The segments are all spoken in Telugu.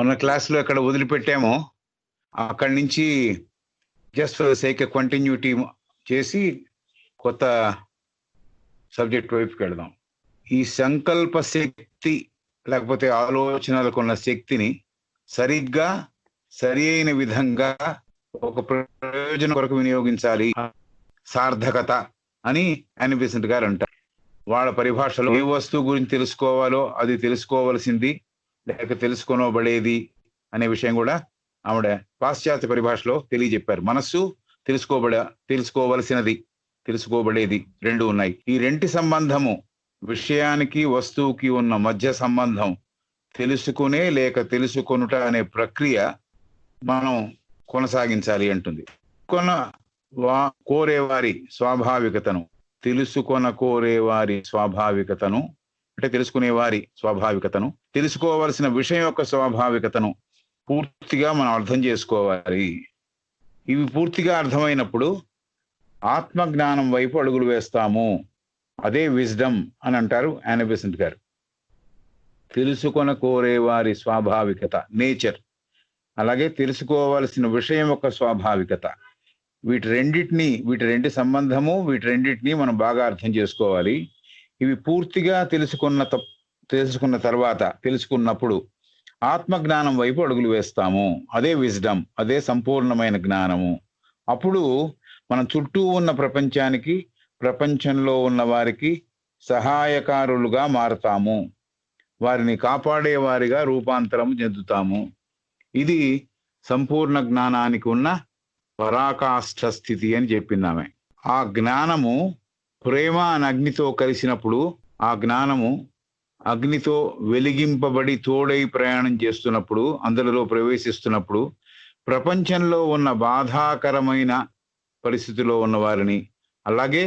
మన క్లాస్లో ఎక్కడ వదిలిపెట్టామో అక్కడి నుంచి just for the sake continuity చేసి కొత్త సబ్జెక్ట్ వైపుకి వెళదాం. ఈ సంకల్ప శక్తి లేకపోతే ఆలోచనలకు ఉన్న శక్తిని సరిగ్గా సరి అయిన విధంగా ఒక ప్రయోజనం కొరకు వినియోగించాలి. సార్థకత అని యానీ బెసెంట్ గారు అంటారు. వాళ్ళ పరిభాషలో ఏ వస్తువు గురించి తెలుసుకోవాలో అది తెలుసుకోవలసింది లేక తెలుసుకోనబడేది అనే విషయం కూడా ఆవిడ పాశ్చాత్య పరిభాషలో తెలియజెప్పారు. మనస్సు తెలుసుకోవలసినది, తెలుసుకోబడేది రెండు ఉన్నాయి. ఈ రెంటి సంబంధము, విషయానికి వస్తువుకి ఉన్న మధ్య సంబంధం తెలుసుకునే లేక తెలుసుకొనుట అనే ప్రక్రియ మనం కొనసాగించాలి అంటుంది. కోరేవారి స్వాభావికతను, కోరేవారి స్వాభావికతను అంటే తెలుసుకునేవారి స్వాభావికతను, తెలుసుకోవలసిన విషయం యొక్క స్వాభావికతను పూర్తిగా మనం అర్థం చేసుకోవాలి. ఇవి పూర్తిగా అర్థమైనప్పుడు ఆత్మజ్ఞానం వైపు అడుగులు వేస్తాము. అదే విజ్డమ్ అని అంటారు యానీ బెసెంట్ గారు. కోరేవారి స్వాభావికత, నేచర్, అలాగే తెలుసుకోవాల్సిన విషయం యొక్క స్వాభావికత, వీటి రెండి సంబంధము, వీటి రెండింటినీ మనం బాగా అర్థం చేసుకోవాలి. ఇవి పూర్తిగా తెలుసుకున్నప్పుడు ఆత్మజ్ఞానం వైపు అడుగులు వేస్తాము. అదే విజ్డమ్, అదే సంపూర్ణమైన జ్ఞానము. అప్పుడు మనం చుట్టూ ఉన్న ప్రపంచానికి, ప్రపంచంలో ఉన్న వారికి సహాయకారులుగా మారతాము, వారిని కాపాడేవారిగా రూపాంతరం చెందుతాము. ఇది సంపూర్ణ జ్ఞానానికి ఉన్న పరాకాష్ఠ స్థితి అని చెప్పింది ఆమె. ఆ జ్ఞానము ప్రేమ అని అగ్నితో కలిసినప్పుడు, ఆ జ్ఞానము అగ్నితో వెలిగింపబడి తోడై ప్రయాణం చేస్తున్నప్పుడు, అందులో ప్రవేశిస్తున్నప్పుడు ప్రపంచంలో ఉన్న బాధాకరమైన పరిస్థితిలో ఉన్న వారిని, అలాగే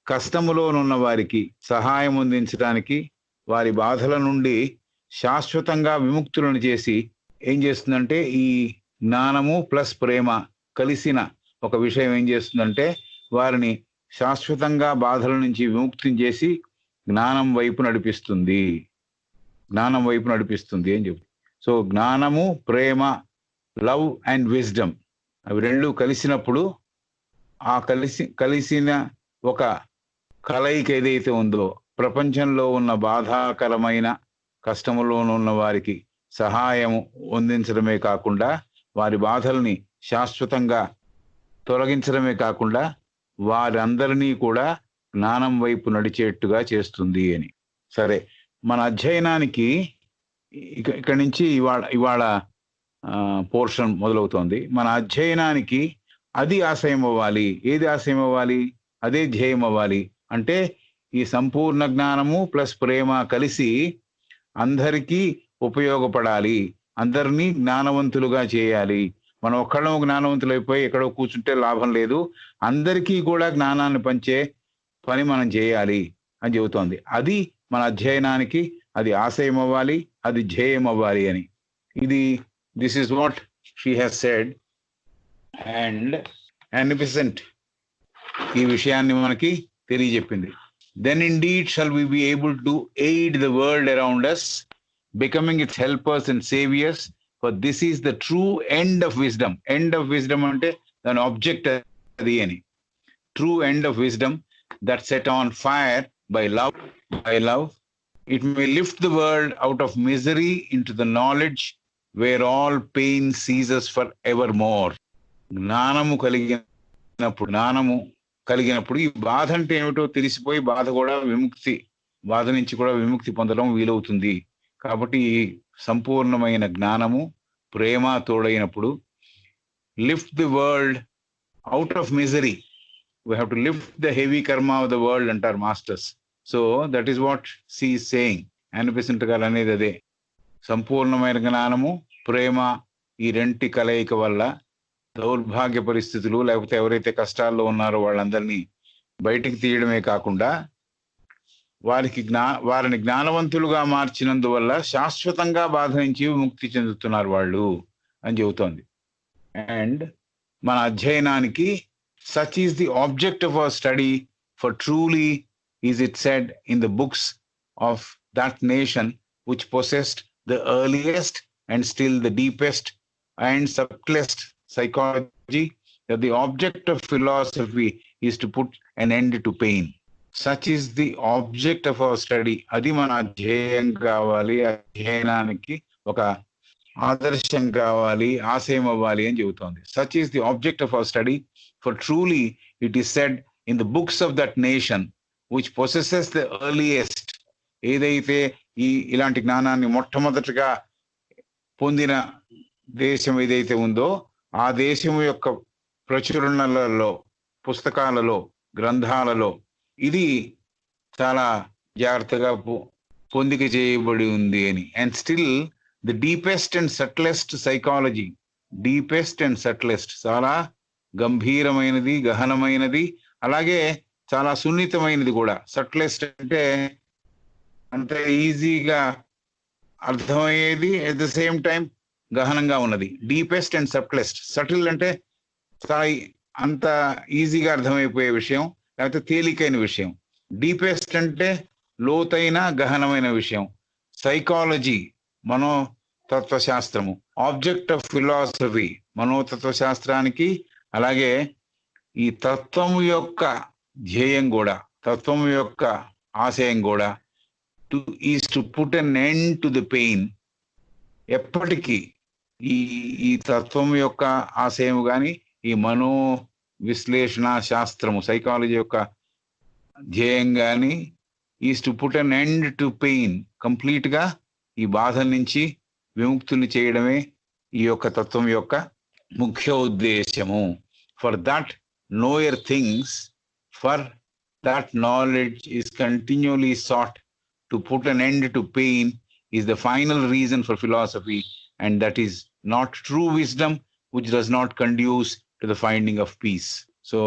కష్టములోనున్న వారికి సహాయం అందించడానికి, వారి బాధల నుండి శాశ్వతంగా విముక్తులను చేసి ఏం చేస్తుందంటే, ఈ జ్ఞానము ప్లస్ ప్రేమ కలిసిన ఒక విషయం ఏం చేస్తుందంటే వారిని శాశ్వతంగా బాధల నుంచి విముక్తి చేసి జ్ఞానం వైపు నడిపిస్తుంది అని చెప్పి. సో జ్ఞానము, ప్రేమ, లవ్ అండ్ విజ్డమ్ అవి రెండు కలిసినప్పుడు ఆ కలిసిన ఒక కలయిక ఏదైతే ఉందో, ప్రపంచంలో ఉన్న బాధాకరమైన కష్టములోనున్న వారికి సహాయం అందించడమే కాకుండా, వారి బాధల్ని శాశ్వతంగా తొలగించడమే కాకుండా వారందరినీ కూడా జ్ఞానం వైపు నడిచేట్టుగా చేస్తుంది అని. సరే, మన అధ్యయనానికి ఇక్కడి నుంచి ఇవాళ పోర్షన్ మొదలవుతోంది. మన అధ్యయనానికి అది ఆశయం అవ్వాలి. ఏది ఆశయం అవ్వాలి? అదే ధ్యేయం అవ్వాలి. అంటే ఈ సంపూర్ణ జ్ఞానము ప్లస్ ప్రేమ కలిసి అందరికీ ఉపయోగపడాలి, అందరినీ జ్ఞానవంతులుగా చేయాలి. మనం ఒక్కళ్ళం జ్ఞానవంతులైపోయి ఎక్కడో కూర్చుంటే లాభం లేదు, అందరికీ కూడా జ్ఞానాన్ని పంచే పని మనం చేయాలి అని చెబుతోంది. అది మన అధ్యయనానికి అది ఆశయం అవ్వాలి, అది ధ్యేయం అవ్వాలి అని. This is what she has said. And Annie Besant ఈ విషయాన్ని మనకి తెలియజెప్పింది. Then indeed shall we be able to aid the world around us, becoming its helpers and saviors, for this is the true end of wisdom. End of wisdom ante an object adi ani. True end of wisdom that set on fire by love. It may lift the world out of misery into the knowledge where all pain ceases forevermore. జ్ఞానము కలిగినప్పుడు ఈ బాధ అంటే ఏమిటో తెలిసిపోయి బాధ నుంచి కూడా విముక్తి పొందడం వీలవుతుంది. కాబట్టి ఈ సంపూర్ణమైన జ్ఞానము, ప్రేమ తోడైనప్పుడు lift the world out of misery. We have to lift the heavy karma of the world అంటారు masters. So that is what she is saying. Annie Besant గారు అనేది అదే. సంపూర్ణమైన జ్ఞానము, ప్రేమ ఈ రెంటి కలయిక వల్ల దౌర్భాగ్య పరిస్థితులు లేకపోతే ఎవరైతే కష్టాల్లో ఉన్నారో వాళ్ళందరినీ బయటికి తీయడమే కాకుండా వారిని జ్ఞానవంతులుగా మార్చినందువల్ల శాశ్వతంగా బాధ నుంచి విముక్తి చెందుతున్నారు వాళ్ళు అని చెబుతోంది. అండ్ మన అధ్యయనానికి such is the object of our study, for truly is it said in the books of that nation which possessed the earliest and still the deepest and subtlest psychology, that the object of philosophy is to put an end to pain. Such is the object of our study. అది మన అధ్యేయం కావాలి, అధ్యయనానికి ఒక ఆదర్శం కావాలి, ఆశయం అవ్వాలి అని చెబుతోంది. Such is the object of our study, for truly it is said in the books of that nation which possesses the earliest, ఏదైతే ఇలాంటి జ్ఞానాన్ని మొట్టమొదటిగా పొందిన దేశం ఏదైతే ఉందో ఆ దేశం యొక్క ప్రచురణలలో, పుస్తకాలలో, గ్రంథాలలో ఇది చాలా జాగ్రత్తగా పొందిక చేయబడి ఉంది అని. And still the deepest and సట్లెస్ట్ psychology, deepest and సట్లెస్ట్, చాలా గంభీరమైనది, గహనమైనది, అలాగే చాలా సున్నితమైనది కూడా. సట్లెస్ట్ అంటే అంత ఈజీగా అర్థమయ్యేది, అట్ ద సేమ్ టైం గహనంగా ఉన్నది. డీపెస్ట్ అండ్ సట్లెస్ట్, సటిల్ అంటే చాలా అంత ఈజీగా అర్థమైపోయే విషయం, లేకపోతే తేలికైన విషయం. డీపెస్ట్ అంటే లోతైన గహనమైన విషయం. సైకాలజీ, మనోతత్వశాస్త్రము. ఆబ్జెక్ట్ ఆఫ్ ఫిలాసఫీ, మనోతత్వశాస్త్రానికి అలాగే ఈ తత్వము యొక్క ధ్యేయం కూడా, తత్వం యొక్క ఆశయం కూడా is to put an end to the pain. ఎప్పటికీ ఈ తత్వం యొక్క ఆశయం కానీ, ఈ మనో విశ్లేషణ శాస్త్రము, సైకాలజీ యొక్క ధ్యేయం కానీ is to put an end to pain. Complete గా ఈ బాధ నుంచి విముక్తుని చేయడమే ఈ యొక్క తత్వం యొక్క ముఖ్య ఉద్దేశము. For that knower things, for that knowledge is continuously sought to put an end to pain is the final reason for philosophy, and that is not true wisdom which does not conduce to the finding of peace. So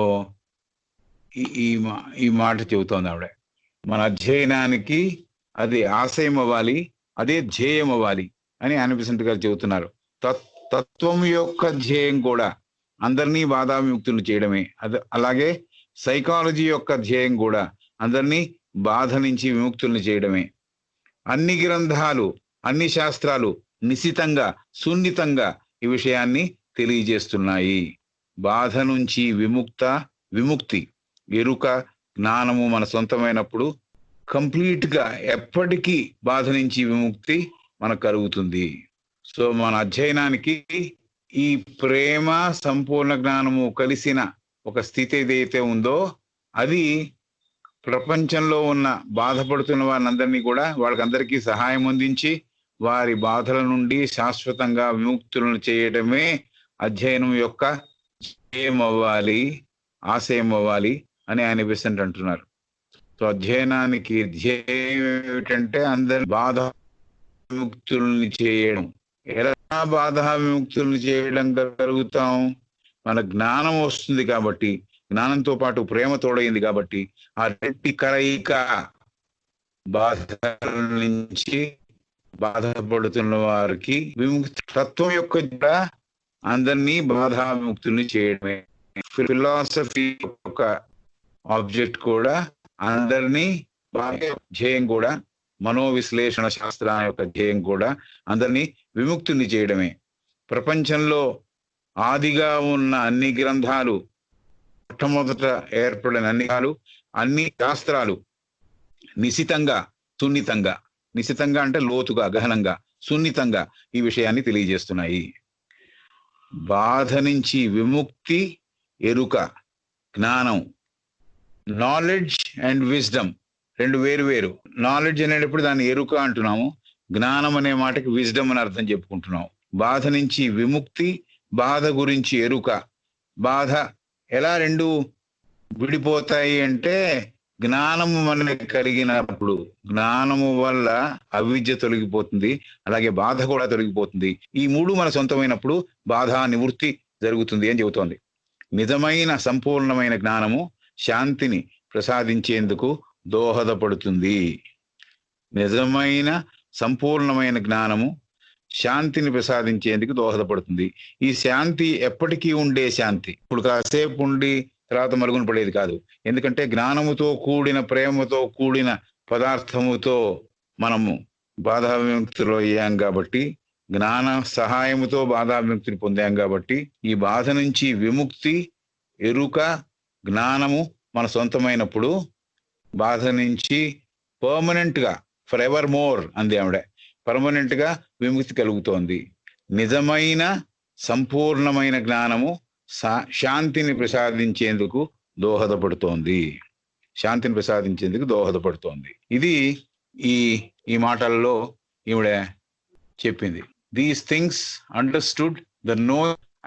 ఈ మాట చెబుతోంది ఆవిడ. మన అధ్యయనానికి అది ఆశయం అవ్వాలి, అదే ధ్యేయం అవ్వాలి అని అనిపిసెంట్ గారు చెబుతున్నారు. తత్వం యొక్క ధ్యేయం కూడా అందరినీ బాధా విముక్తులు చేయడమే. అలాగే సైకాలజీ యొక్క ధ్యేయం కూడా అందరినీ బాధ నుంచి విముక్తుల్ని చేయడమే. అన్ని గ్రంథాలు, అన్ని శాస్త్రాలు నిశితంగా, సున్నితంగా ఈ విషయాన్ని తెలియజేస్తున్నాయి. బాధ నుంచి విముక్తి, ఎరుక, జ్ఞానము మన సొంతమైనప్పుడు కంప్లీట్ గా ఎప్పటికీ బాధ నుంచి విముక్తి మనకు కలుగుతుంది. సో మన అధ్యయనానికి ఈ ప్రేమ, సంపూర్ణ జ్ఞానము కలిసిన ఒక స్థితి ఏదైతే ఉందో అది ప్రపంచంలో ఉన్న బాధపడుతున్న వారినందరినీ కూడా, వాళ్ళకందరికీ సహాయం అందించి వారి బాధల నుండి శాశ్వతంగా విముక్తులను చేయడమే అధ్యయనం యొక్క ధ్యేయం అవ్వాలి, ఆశయం అవ్వాలి అని ఆయన బెసెంట్ అంటున్నారు. సో అధ్యయనానికి ధ్యేయం ఏమిటంటే అందరి బాధ విముక్తుల్ని చేయడం. ఎలా బాధ విముక్తుల్ని చేయడం జరుగుతాం? మన జ్ఞానం వస్తుంది కాబట్టి, జ్ఞానంతో పాటు ప్రేమ తోడైంది కాబట్టి ఆ రెంటి కలయిక బాధల నుంచి బాధపడుతున్న వారికి విముక్తి. తత్వం యొక్క అందరినీ బాధా విముక్తుల్ని చేయడమే. ఫిలాసఫీ యొక్క ఆబ్జెక్ట్ కూడా అందరినీ, ధ్యేయం కూడా, మనోవిశ్లేషణ శాస్త్రం యొక్క ధ్యేయం కూడా అందరినీ విముక్తుల్ని చేయడమే. ప్రపంచంలో ఆదిగా ఉన్న అన్ని గ్రంథాలు, మొట్టమొదట ఏర్పడిన అన్ని శాస్త్రాలు నిశితంగా, సున్నితంగా, నిశితంగా అంటే లోతుగా, గహనంగా, సున్నితంగా ఈ విషయాన్ని తెలియజేస్తున్నాయి. బాధ నుంచి విముక్తి, ఎరుక, జ్ఞానం. నాలెడ్జ్ అండ్ విజ్డమ్ రెండు వేరు. నాలెడ్జ్ అనేటప్పుడు దాన్ని ఎరుక అంటున్నాము, జ్ఞానం అనే మాటకి విజ్డమ్ అని అర్థం చెప్పుకుంటున్నాము. బాధ నుంచి విముక్తి, బాధ గురించి ఎరుక. బాధ ఎలా రెండు విడిపోతాయి అంటే, జ్ఞానము మనకి కలిగినప్పుడు, జ్ఞానము వల్ల అవిద్య తొలగిపోతుంది, అలాగే బాధ కూడా తొలగిపోతుంది. ఈ మూడు మన సొంతమైనప్పుడు బాధ నివృత్తి జరుగుతుంది అని చెబుతోంది. నిజమైన సంపూర్ణమైన జ్ఞానము శాంతిని ప్రసాదించేందుకు దోహదపడుతుంది. నిజమైన సంపూర్ణమైన జ్ఞానము శాంతిని ప్రసాదించేందుకు దోహదపడుతుంది. ఈ శాంతి ఎప్పటికీ ఉండే శాంతి, ఇప్పుడు కాసేపు ఉండి తర్వాత మరుగున పడేది కాదు. ఎందుకంటే జ్ఞానముతో కూడిన, ప్రేమతో కూడిన పదార్థముతో మనము బాధా విముక్తులు అయ్యాం కాబట్టి జ్ఞాన సహాయముతో బాధా విముక్తిని పొందాం కాబట్టి ఈ బాధ నుంచి విముక్తి, ఎరుక, జ్ఞానము మన సొంతమైనప్పుడు బాధ నుంచి పర్మనెంట్ గా ఫర్ ఎవర్ మోర్ అంది ఆవిడ, పర్మనెంట్ గా విముక్తి కలుగుతోంది. నిజమైన సంపూర్ణమైన జ్ఞానము శాంతిని ప్రసాదించేందుకు దోహదపడుతోంది, శాంతిని ప్రసాదించేందుకు దోహదపడుతోంది. ఇది ఈ మాటల్లో ఈవిడ చెప్పింది. These things understood the know,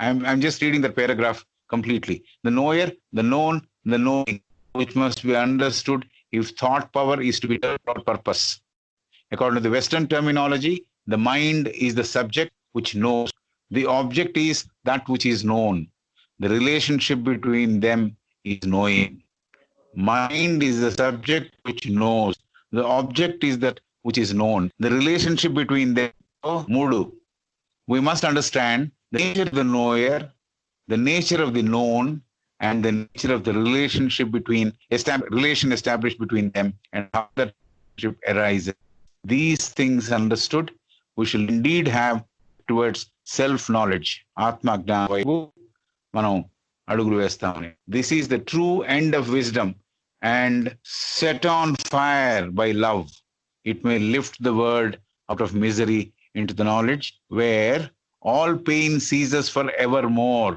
I'm just reading the paragraph completely. The knower, the known, the knowing, which must be understood if thought power is to be taught purpose. According to the Western terminology, the mind is the subject which knows. The object is that which is known. The relationship between them is knowing. Mind is the subject which knows. The object is that which is known. The relationship between them, Mudu. We must understand the nature of the knower, the nature of the known, and the nature of the relationship between established between them, and how that relationship arises. These things understood, we shall indeed have towards self-knowledge. Atma Gnana Vaibu Manam Adugulu Vestamani. This is the true end of wisdom, and set on fire by love, it may lift the world out of misery into the knowledge where all pain ceases forevermore.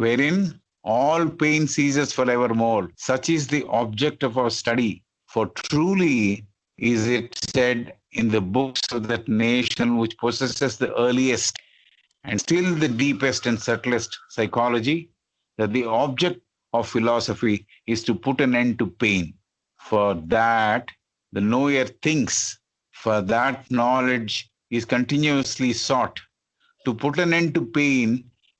Wherein all pain ceases forevermore. Such is the object of our study. For truly is it said in the books of that nation which possesses the earliest and still the deepest and subtlest psychology, that the object of philosophy is to put an end to pain. For that the knower thinks, for that knowledge is continuously sought. To put an end to pain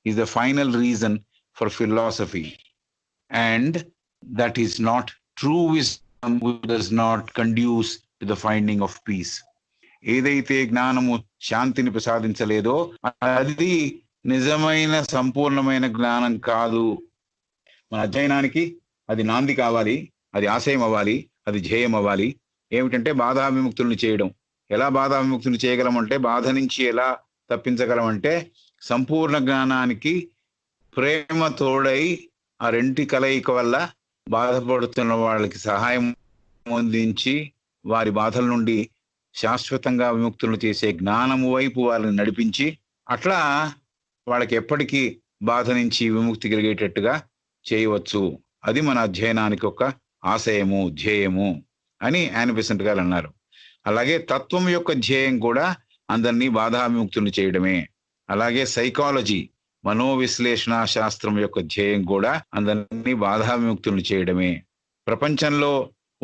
is the final reason for philosophy, and that is not true wisdom which does not conduce to the finding of peace. ఏదైతే జ్ఞానము శాంతిని ప్రసాదించలేదో అది నిజమైన సంపూర్ణమైన జ్ఞానం కాదు. మన అధ్యయనానికి అది నాంది కావాలి, అది ఆశయం అవ్వాలి, అది ధ్యేయం అవ్వాలి. ఏమిటంటే బాధా విముక్తుల్ని చేయడం. ఎలా బాధా విముక్తుల్ని చేయగలమంటే, బాధ నుంచి ఎలా తప్పించగలమంటే సంపూర్ణ జ్ఞానానికి ప్రేమ తోడై ఆ రెంటి కలయిక వల్ల బాధపడుతున్న వాళ్ళకి సహాయం అందించి వారి బాధల నుండి శాశ్వతంగా విముక్తులను చేసే జ్ఞానము వైపు వాళ్ళని నడిపించి అట్లా వాళ్ళకి ఎప్పటికీ బాధ నుంచి విముక్తి కలిగేటట్టుగా చేయవచ్చు. అది మన అధ్యయనానికి ఒక ఆశయము, ధ్యేయము అని యానీ బెసెంట్ గారు అన్నారు. అలాగే తత్వం యొక్క ధ్యేయం కూడా అందరినీ బాధా విముక్తులను చేయడమే. అలాగే సైకాలజీ, మనోవిశ్లేషణ శాస్త్రం యొక్క ధ్యేయం కూడా అందరినీ బాధా విముక్తులను చేయడమే. ప్రపంచంలో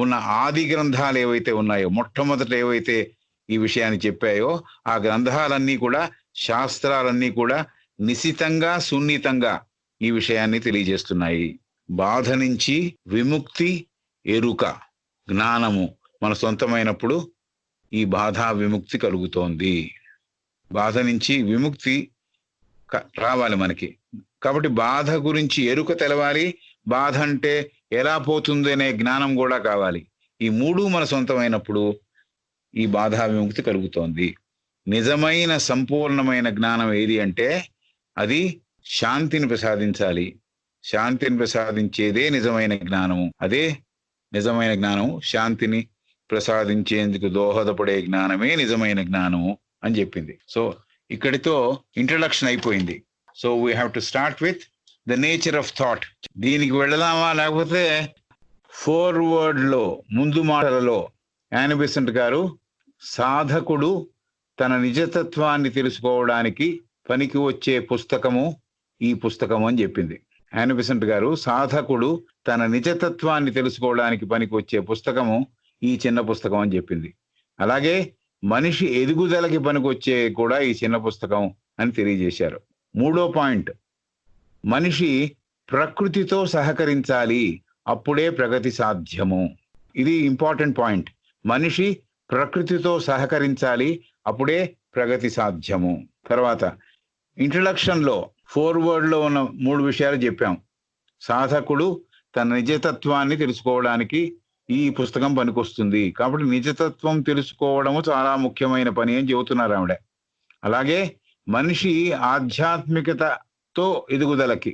ఉన్న ఆది గ్రంథాలు ఏవైతే ఉన్నాయో, మొట్టమొదట ఏవైతే ఈ విషయాన్ని చెప్పాయో ఆ గ్రంథాలన్నీ కూడా, శాస్త్రాలన్నీ కూడా నిశితంగా, సున్నితంగా ఈ విషయాన్ని తెలియజేస్తున్నాయి. బాధ నుంచి విముక్తి, ఎరుక, జ్ఞానము మన సొంతమైనప్పుడు ఈ బాధా విముక్తి కలుగుతోంది. బాధ నుంచి విముక్తి రావాలి మనకి. కాబట్టి బాధ గురించి ఎరుక తెలవాలి, బాధ అంటే ఎలా పోతుంది అనే జ్ఞానం కూడా కావాలి. ఈ మూడు మన సొంతమైనప్పుడు ఈ బాధా విముక్తి కలుగుతోంది. నిజమైన సంపూర్ణమైన జ్ఞానం ఏది అంటే అది శాంతిని ప్రసాదించాలి. శాంతిని ప్రసాదించేదే నిజమైన జ్ఞానము. అదే నిజమైన జ్ఞానము. శాంతిని ప్రసాదించేందుకు దోహదపడే జ్ఞానమే నిజమైన జ్ఞానము అని చెప్పింది. సో ఇక్కడితో ఇంట్రడక్షన్ అయిపోయింది. So we have to start with the nature of thought. దీనికి వెళదామా, లేకపోతే ఫోర్వర్డ్ లో, ముందు మాటలలో యానీ బెసెంట్ గారు సాధకుడు తన నిజతత్వాన్ని తెలుసుకోవడానికి పనికి వచ్చే పుస్తకము ఈ పుస్తకము అని చెప్పింది. యానీ బెసెంట్ గారు సాధకుడు తన నిజతత్వాన్ని తెలుసుకోవడానికి పనికి వచ్చే పుస్తకము ఈ చిన్న పుస్తకం అని చెప్పింది. అలాగే మనిషి ఎదుగుదలకి పనికొచ్చే కూడా ఈ చిన్న పుస్తకం అని తెలియజేశారు. మూడో పాయింట్, మనిషి ప్రకృతితో సహకరించాలి, అప్పుడే ప్రగతి సాధ్యము. ఇది ఇంపార్టెంట్ పాయింట్. మనిషి ప్రకృతితో సహకరించాలి, అప్పుడే ప్రగతి సాధ్యము. తర్వాత ఇంట్రడక్షన్ లో ఫోర్వర్డ్ లో ఉన్న 3 విషయాలు చెప్పాం. సాధకుడు తన నిజతత్వాన్ని తెలుసుకోవడానికి ఈ పుస్తకం పనికొస్తుంది. కాబట్టి నిజతత్వం తెలుసుకోవడము చాలా ముఖ్యమైన పని అని చెబుతున్నారు ఆవిడ. అలాగే మనిషి ఆధ్యాత్మికతతో ఎదుగుదలకి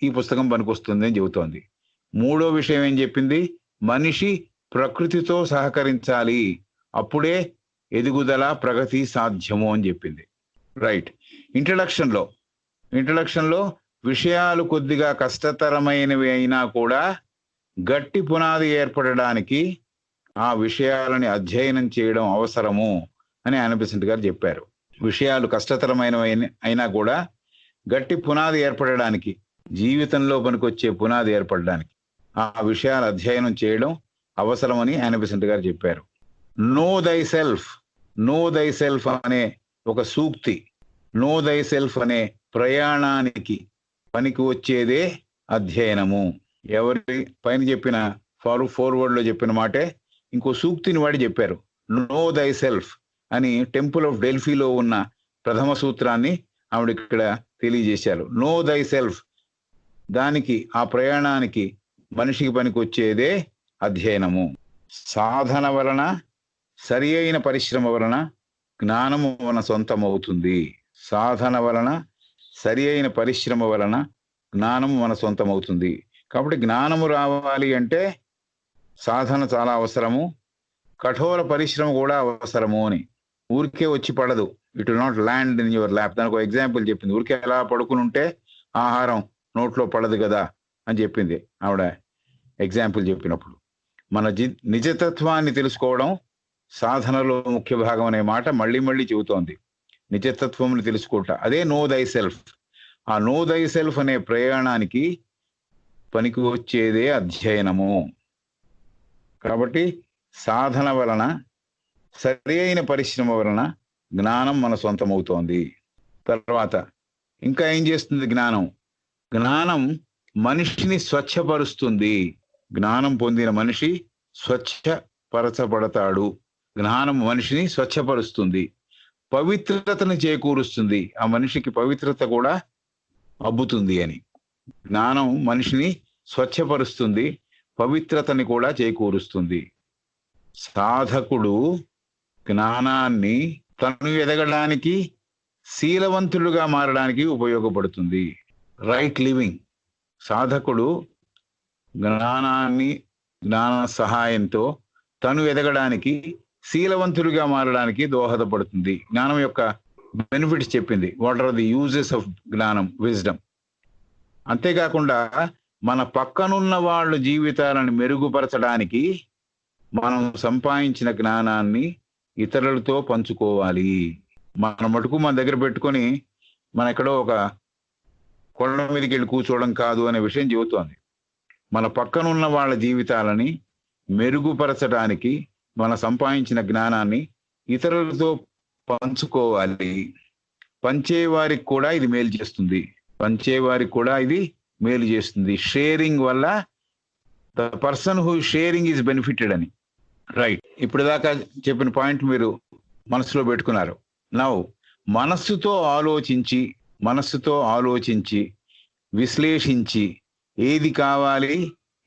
ఈ పుస్తకం పనికొస్తుంది అని చెబుతోంది. మూడో విషయం ఏం చెప్పింది? మనిషి ప్రకృతితో సహకరించాలి, అప్పుడే ఎదుగుదల ప్రగతి సాధ్యము అని చెప్పింది. రైట్. ఇంట్రడక్షన్లో విషయాలు కొద్దిగా కష్టతరమైనవి అయినా కూడా గట్టి పునాది ఏర్పడడానికి ఆ విషయాలని అధ్యయనం చేయడం అవసరము అని యానా బెసెంట్ గారు చెప్పారు. విషయాలు కష్టతరమైనవి అయినా కూడా గట్టి పునాది ఏర్పడడానికి, జీవితంలో పనికొచ్చే పునాది ఏర్పడడానికి ఆ విషయాలు అధ్యయనం చేయడం అవసరమని యానా బెసెంట్ గారు చెప్పారు. నో దై సెల్ఫ్ అనే ఒక సూక్తి, నో దై సెల్ఫ్ అనే ప్రయాణానికి పనికి వచ్చేదే అధ్యయనము. ఎవరి పైన చెప్పిన ఫార్వర్డ్ లో చెప్పిన మాటే ఇంకో సూక్తిని వాడి చెప్పారు. నో దై సెల్ఫ్ అని టెంపుల్ ఆఫ్ డెల్ఫీలో ఉన్న ప్రథమ సూత్రాన్ని ఆవిడ ఇక్కడ తెలియజేశారు. నో దై సెల్ఫ్, దానికి ఆ ప్రయాణానికి మనిషికి పనికి వచ్చేదే అధ్యయనము. సాధన వలన, సరి అయిన పరిశ్రమ వలన జ్ఞానము మన సొంతమవుతుంది. సాధన వలన, సరి అయిన పరిశ్రమ వలన జ్ఞానము మన సొంతమవుతుంది. కాబట్టి జ్ఞానము రావాలి అంటే సాధన చాలా అవసరము, కఠోర పరిశ్రమ కూడా అవసరము అని. ఊరికే వచ్చి పడదు. It will not land in your lap. దానికి ఒక ఎగ్జాంపుల్ చెప్పింది. ఊరికే ఎలా పడుకుని ఉంటే ఆహారం నోట్లో పడదు కదా అని చెప్పింది ఆవిడ ఎగ్జాంపుల్ చెప్పినప్పుడు. మన నిజతత్వాన్ని తెలుసుకోవడం సాధనలో ముఖ్య భాగం అనే మాట మళ్ళీ మళ్ళీ చెబుతోంది. నిజతత్వంని తెలుసుకుంటా, అదే నో దై సెల్ఫ్. ఆ నో దై సెల్ఫ్ అనే ప్రయాణానికి పనికి వచ్చేదే అధ్యయనము. కాబట్టి సాధన వలన, సరి అయిన పరిశ్రమ వలన జ్ఞానం మన సొంతమవుతోంది. తర్వాత ఇంకా ఏం చేస్తుంది జ్ఞానం? జ్ఞానం మనిషిని స్వచ్ఛపరుస్తుంది. జ్ఞానం పొందిన మనిషి స్వచ్ఛపరచబడతాడు. జ్ఞానం మనిషిని స్వచ్ఛపరుస్తుంది, పవిత్రతను చేకూరుస్తుంది. ఆ మనిషికి పవిత్రత కూడా అబ్బుతుంది అని. జ్ఞానం మనిషిని స్వచ్ఛపరుస్తుంది, పవిత్రతని కూడా చేకూరుస్తుంది. సాధకుడు జ్ఞానాన్ని తను ఎదగడానికి, శీలవంతులుగా మారడానికి ఉపయోగపడుతుంది. Right living. సాధకుడు జ్ఞాన సహాయంతో తను ఎదగడానికి, శీలవంతులుగా మారడానికి దోహదపడుతుంది. జ్ఞానం యొక్క బెనిఫిట్స్ చెప్పింది. What are the uses of జ్ఞానం, విజ్డమ్. అంతేకాకుండా మన పక్కనున్న వాళ్ళ జీవితాలను మెరుగుపరచడానికి మనం సంపాదించిన జ్ఞానాన్ని ఇతరులతో పంచుకోవాలి. మన మటుకు మన దగ్గర పెట్టుకొని మన ఎక్కడో ఒక కొండ మీదకి వెళ్ళి కూర్చోవడం కాదు అనే విషయం చెబుతోంది. మన పక్కనున్న వాళ్ళ జీవితాలని మెరుగుపరచడానికి మన సంపాదించిన జ్ఞానాన్ని ఇతరులతో పంచుకోవాలి. పంచేవారికి కూడా ఇది మేలు చేస్తుంది. షేరింగ్ వల్ల the person who sharing is benefited అని. రైట్. ఇప్పుడు దాకా చెప్పిన పాయింట్ మీరు మనసులో పెట్టుకున్నారు. నౌ మనస్సుతో ఆలోచించి విశ్లేషించి ఏది కావాలి,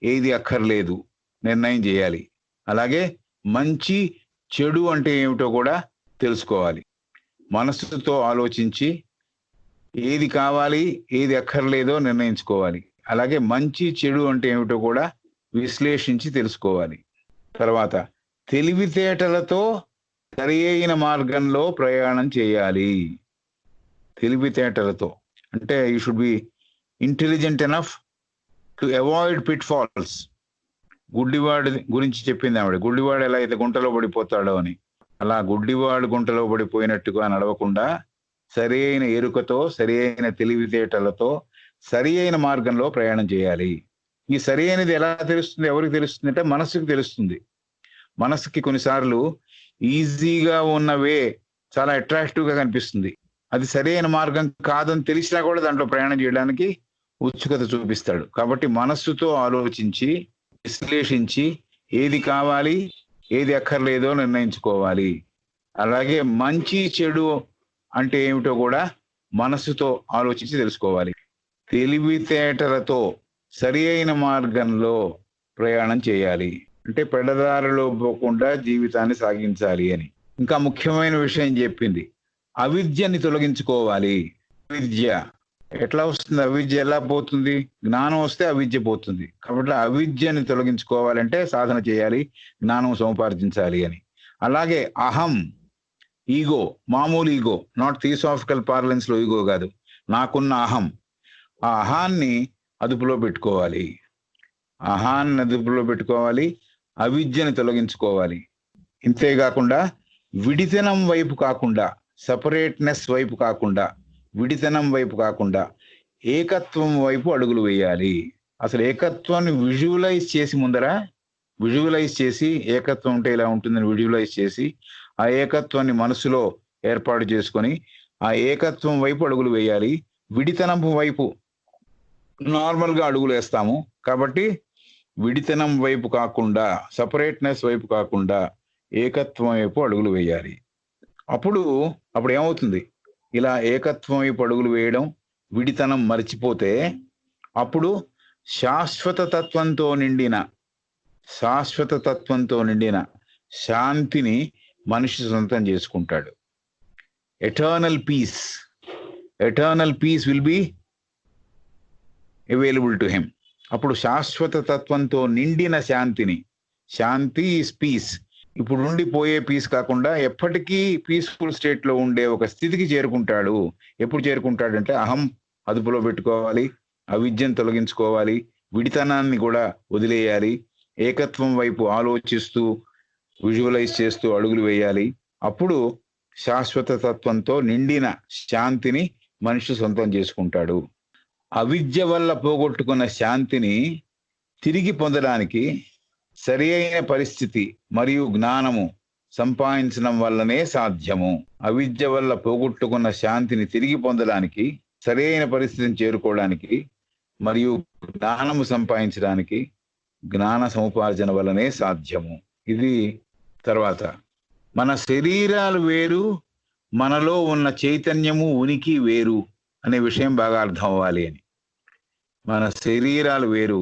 ఏది అక్కర్లేదు నిర్ణయం చేయాలి. అలాగే మంచి చెడు అంటే ఏమిటో కూడా తెలుసుకోవాలి. మనస్సుతో ఆలోచించి ఏది కావాలి, ఏది అక్కర్లేదో నిర్ణయించుకోవాలి. అలాగే మంచి చెడు అంటే ఏమిటో కూడా విశ్లేషించి తెలుసుకోవాలి. తర్వాత తెలివితేటలతో సరి అయిన మార్గంలో ప్రయాణం చేయాలి. తెలివితేటలతో అంటే you should be intelligent enough to avoid pitfalls. గుడ్డివాడు గురించి చెప్పింది ఆవిడ. గుడ్డివాడు ఎలా అయితే గుంటలో పడిపోతాడో అని, అలా గుడ్డివాడు గుంటలో పడిపోయినట్టుగా నడవకుండా సరి అయిన ఎరుకతో, సరి అయిన తెలివితేటలతో సరి అయిన మార్గంలో ప్రయాణం చేయాలి. ఈ సరి అయినది ఎలా తెలుస్తుంది, ఎవరికి తెలుస్తుంది అంటే మనస్సుకి తెలుస్తుంది. మనస్సుకి కొన్నిసార్లు ఈజీగా ఉన్నవే చాలా అట్రాక్టివ్ గా కనిపిస్తుంది. అది సరి అయిన మార్గం కాదని తెలిసినా కూడా దాంట్లో ప్రయాణం చేయడానికి ఉత్సుకత చూపిస్తాడు. కాబట్టి మనస్సుతో ఆలోచించి విశ్లేషించి ఏది కావాలి, ఏది అక్కర్లేదో నిర్ణయించుకోవాలి. అలాగే మంచి చెడు అంటే ఏమిటో కూడా మనస్సుతో ఆలోచించి తెలుసుకోవాలి. తెలివితేటలతో సరి అయిన మార్గంలో ప్రయాణం చేయాలి అంటే పెడదారిలో పోకుండా జీవితాన్ని సాగించాలి అని. ఇంకా ముఖ్యమైన విషయం చెప్పింది, అవిద్యని తొలగించుకోవాలి. విద్య ఎట్లా వస్తుంది? అవిద్య ఎలా పోతుంది? జ్ఞానం వస్తే అవిద్య పోతుంది. కాబట్టి అవిద్యని తొలగించుకోవాలంటే సాధన చేయాలి, జ్ఞానం సముపార్జించాలి అని. అలాగే అహం, ఈగో, మామూలు ఈగో, నాట్ థియోసాఫికల్ పార్లెన్స్ లో ఈగో కాదు, నాకున్న అహం, ఆ అహాన్ని అదుపులో పెట్టుకోవాలి. అహాన్ని అదుపులో పెట్టుకోవాలి, అవిద్యని తొలగించుకోవాలి. ఇంతేకాకుండా విడితనం వైపు కాకుండా, సపరేట్నెస్ వైపు కాకుండా, విడితనం వైపు కాకుండా ఏకత్వం వైపు అడుగులు వేయాలి. అసలు ఏకత్వాన్ని విజువలైజ్ చేసి విజువలైజ్ చేసి ఏకత్వం ఉంటే ఇలా ఉంటుందని విజువలైజ్ చేసి ఆ ఏకత్వాన్ని మనసులో ఏర్పాటు చేసుకొని ఆ ఏకత్వం వైపు అడుగులు వేయాలి. విడితనం వైపు నార్మల్గా అడుగులు వేస్తాము, కాబట్టి విడితనం వైపు కాకుండా, సపరేట్నెస్ వైపు కాకుండా ఏకత్వం వైపు అడుగులు వేయాలి. అప్పుడు ఏమవుతుంది? ఇలా ఏకత్వం వైపు అడుగులు వేయడం, విడితనం మర్చిపోతే అప్పుడు శాశ్వత తత్వంతో నిండిన శాంతిని మనిషి సొంతం చేసుకుంటాడు. Eternal peace will be available to him. అప్పుడు శాశ్వత తత్వంతో నిండిన శాంతి ఈజ్ పీస్. ఇప్పుడు నుండి పోయే పీస్ కాకుండా ఎప్పటికీ పీస్ఫుల్ స్టేట్ లో ఉండే ఒక స్థితికి చేరుకుంటాడు. ఎప్పుడు చేరుకుంటాడంటే అహం అదుపులో పెట్టుకోవాలి, అవిద్యను తొలగించుకోవాలి, విడితనాన్ని కూడా వదిలేయాలి, ఏకత్వం వైపు ఆలోచిస్తూ విజువలైజ్ చేస్తూ అడుగులు వేయాలి. అప్పుడు శాశ్వత తత్వంతో నిండిన శాంతిని మనిషి సొంతం చేసుకుంటాడు. అవిద్య వల్ల పోగొట్టుకున్న శాంతిని తిరిగి పొందడానికి సరి అయిన పరిస్థితి మరియు జ్ఞానము సంపాదించడం వల్లనే సాధ్యము. అవిద్య వల్ల పోగొట్టుకున్న శాంతిని తిరిగి పొందడానికి, సరి అయిన పరిస్థితిని చేరుకోవడానికి మరియు జ్ఞానము సంపాదించడానికి జ్ఞాన సముపార్జన వల్లనే సాధ్యము. ఇది తర్వాత మన శరీరాలు వేరు, మనలో ఉన్న చైతన్యము ఉనికి వేరు అనే విషయం బాగా అర్థం అవ్వాలి అని. మన శరీరాలు వేరు,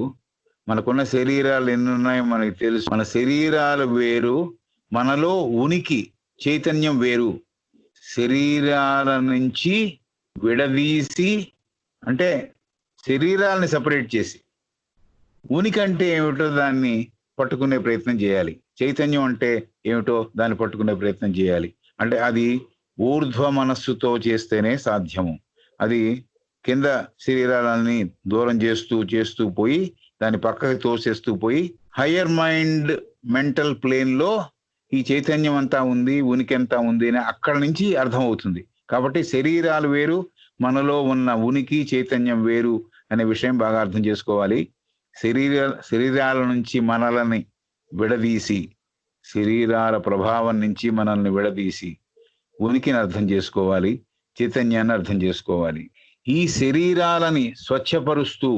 మనకున్న శరీరాలు ఎన్ని ఉన్నాయో మనకి తెలుసు. మన శరీరాలు వేరు, మనలో ఉనికి చైతన్యం వేరు. శరీరాల నుంచి విడదీసి, అంటే శరీరాలని సపరేట్ చేసి, ఉనికి అంటే ఏమిటో దాన్ని పట్టుకునే ప్రయత్నం చేయాలి. చైతన్యం అంటే ఏమిటో దాన్ని పట్టుకునే ప్రయత్నం చేయాలి. అంటే అది ఊర్ధ్వ మనస్సుతో చేస్తేనే సాధ్యము. అది కింద శరీరాలని దూరం చేస్తూ పోయి, దాన్ని పక్కకి తోసేస్తూ పోయి, హయ్యర్ మైండ్ మెంటల్ ప్లేన్ లో ఈ చైతన్యం అంతా ఉంది, ఉనికి అంతా ఉంది అని అక్కడ నుంచి అర్థమవుతుంది. కాబట్టి శరీరాలు వేరు, మనలో ఉన్న ఉనికి చైతన్యం వేరు అనే విషయం బాగా అర్థం చేసుకోవాలి. శరీరాల నుంచి మనల్ని విడదీసి, శరీరాల ప్రభావం నుంచి మనల్ని విడదీసి ఉనికిని అర్థం చేసుకోవాలి, చైతన్యాన్ని అర్థం చేసుకోవాలి. ఈ శరీరాలని స్వచ్ఛపరుస్తూ,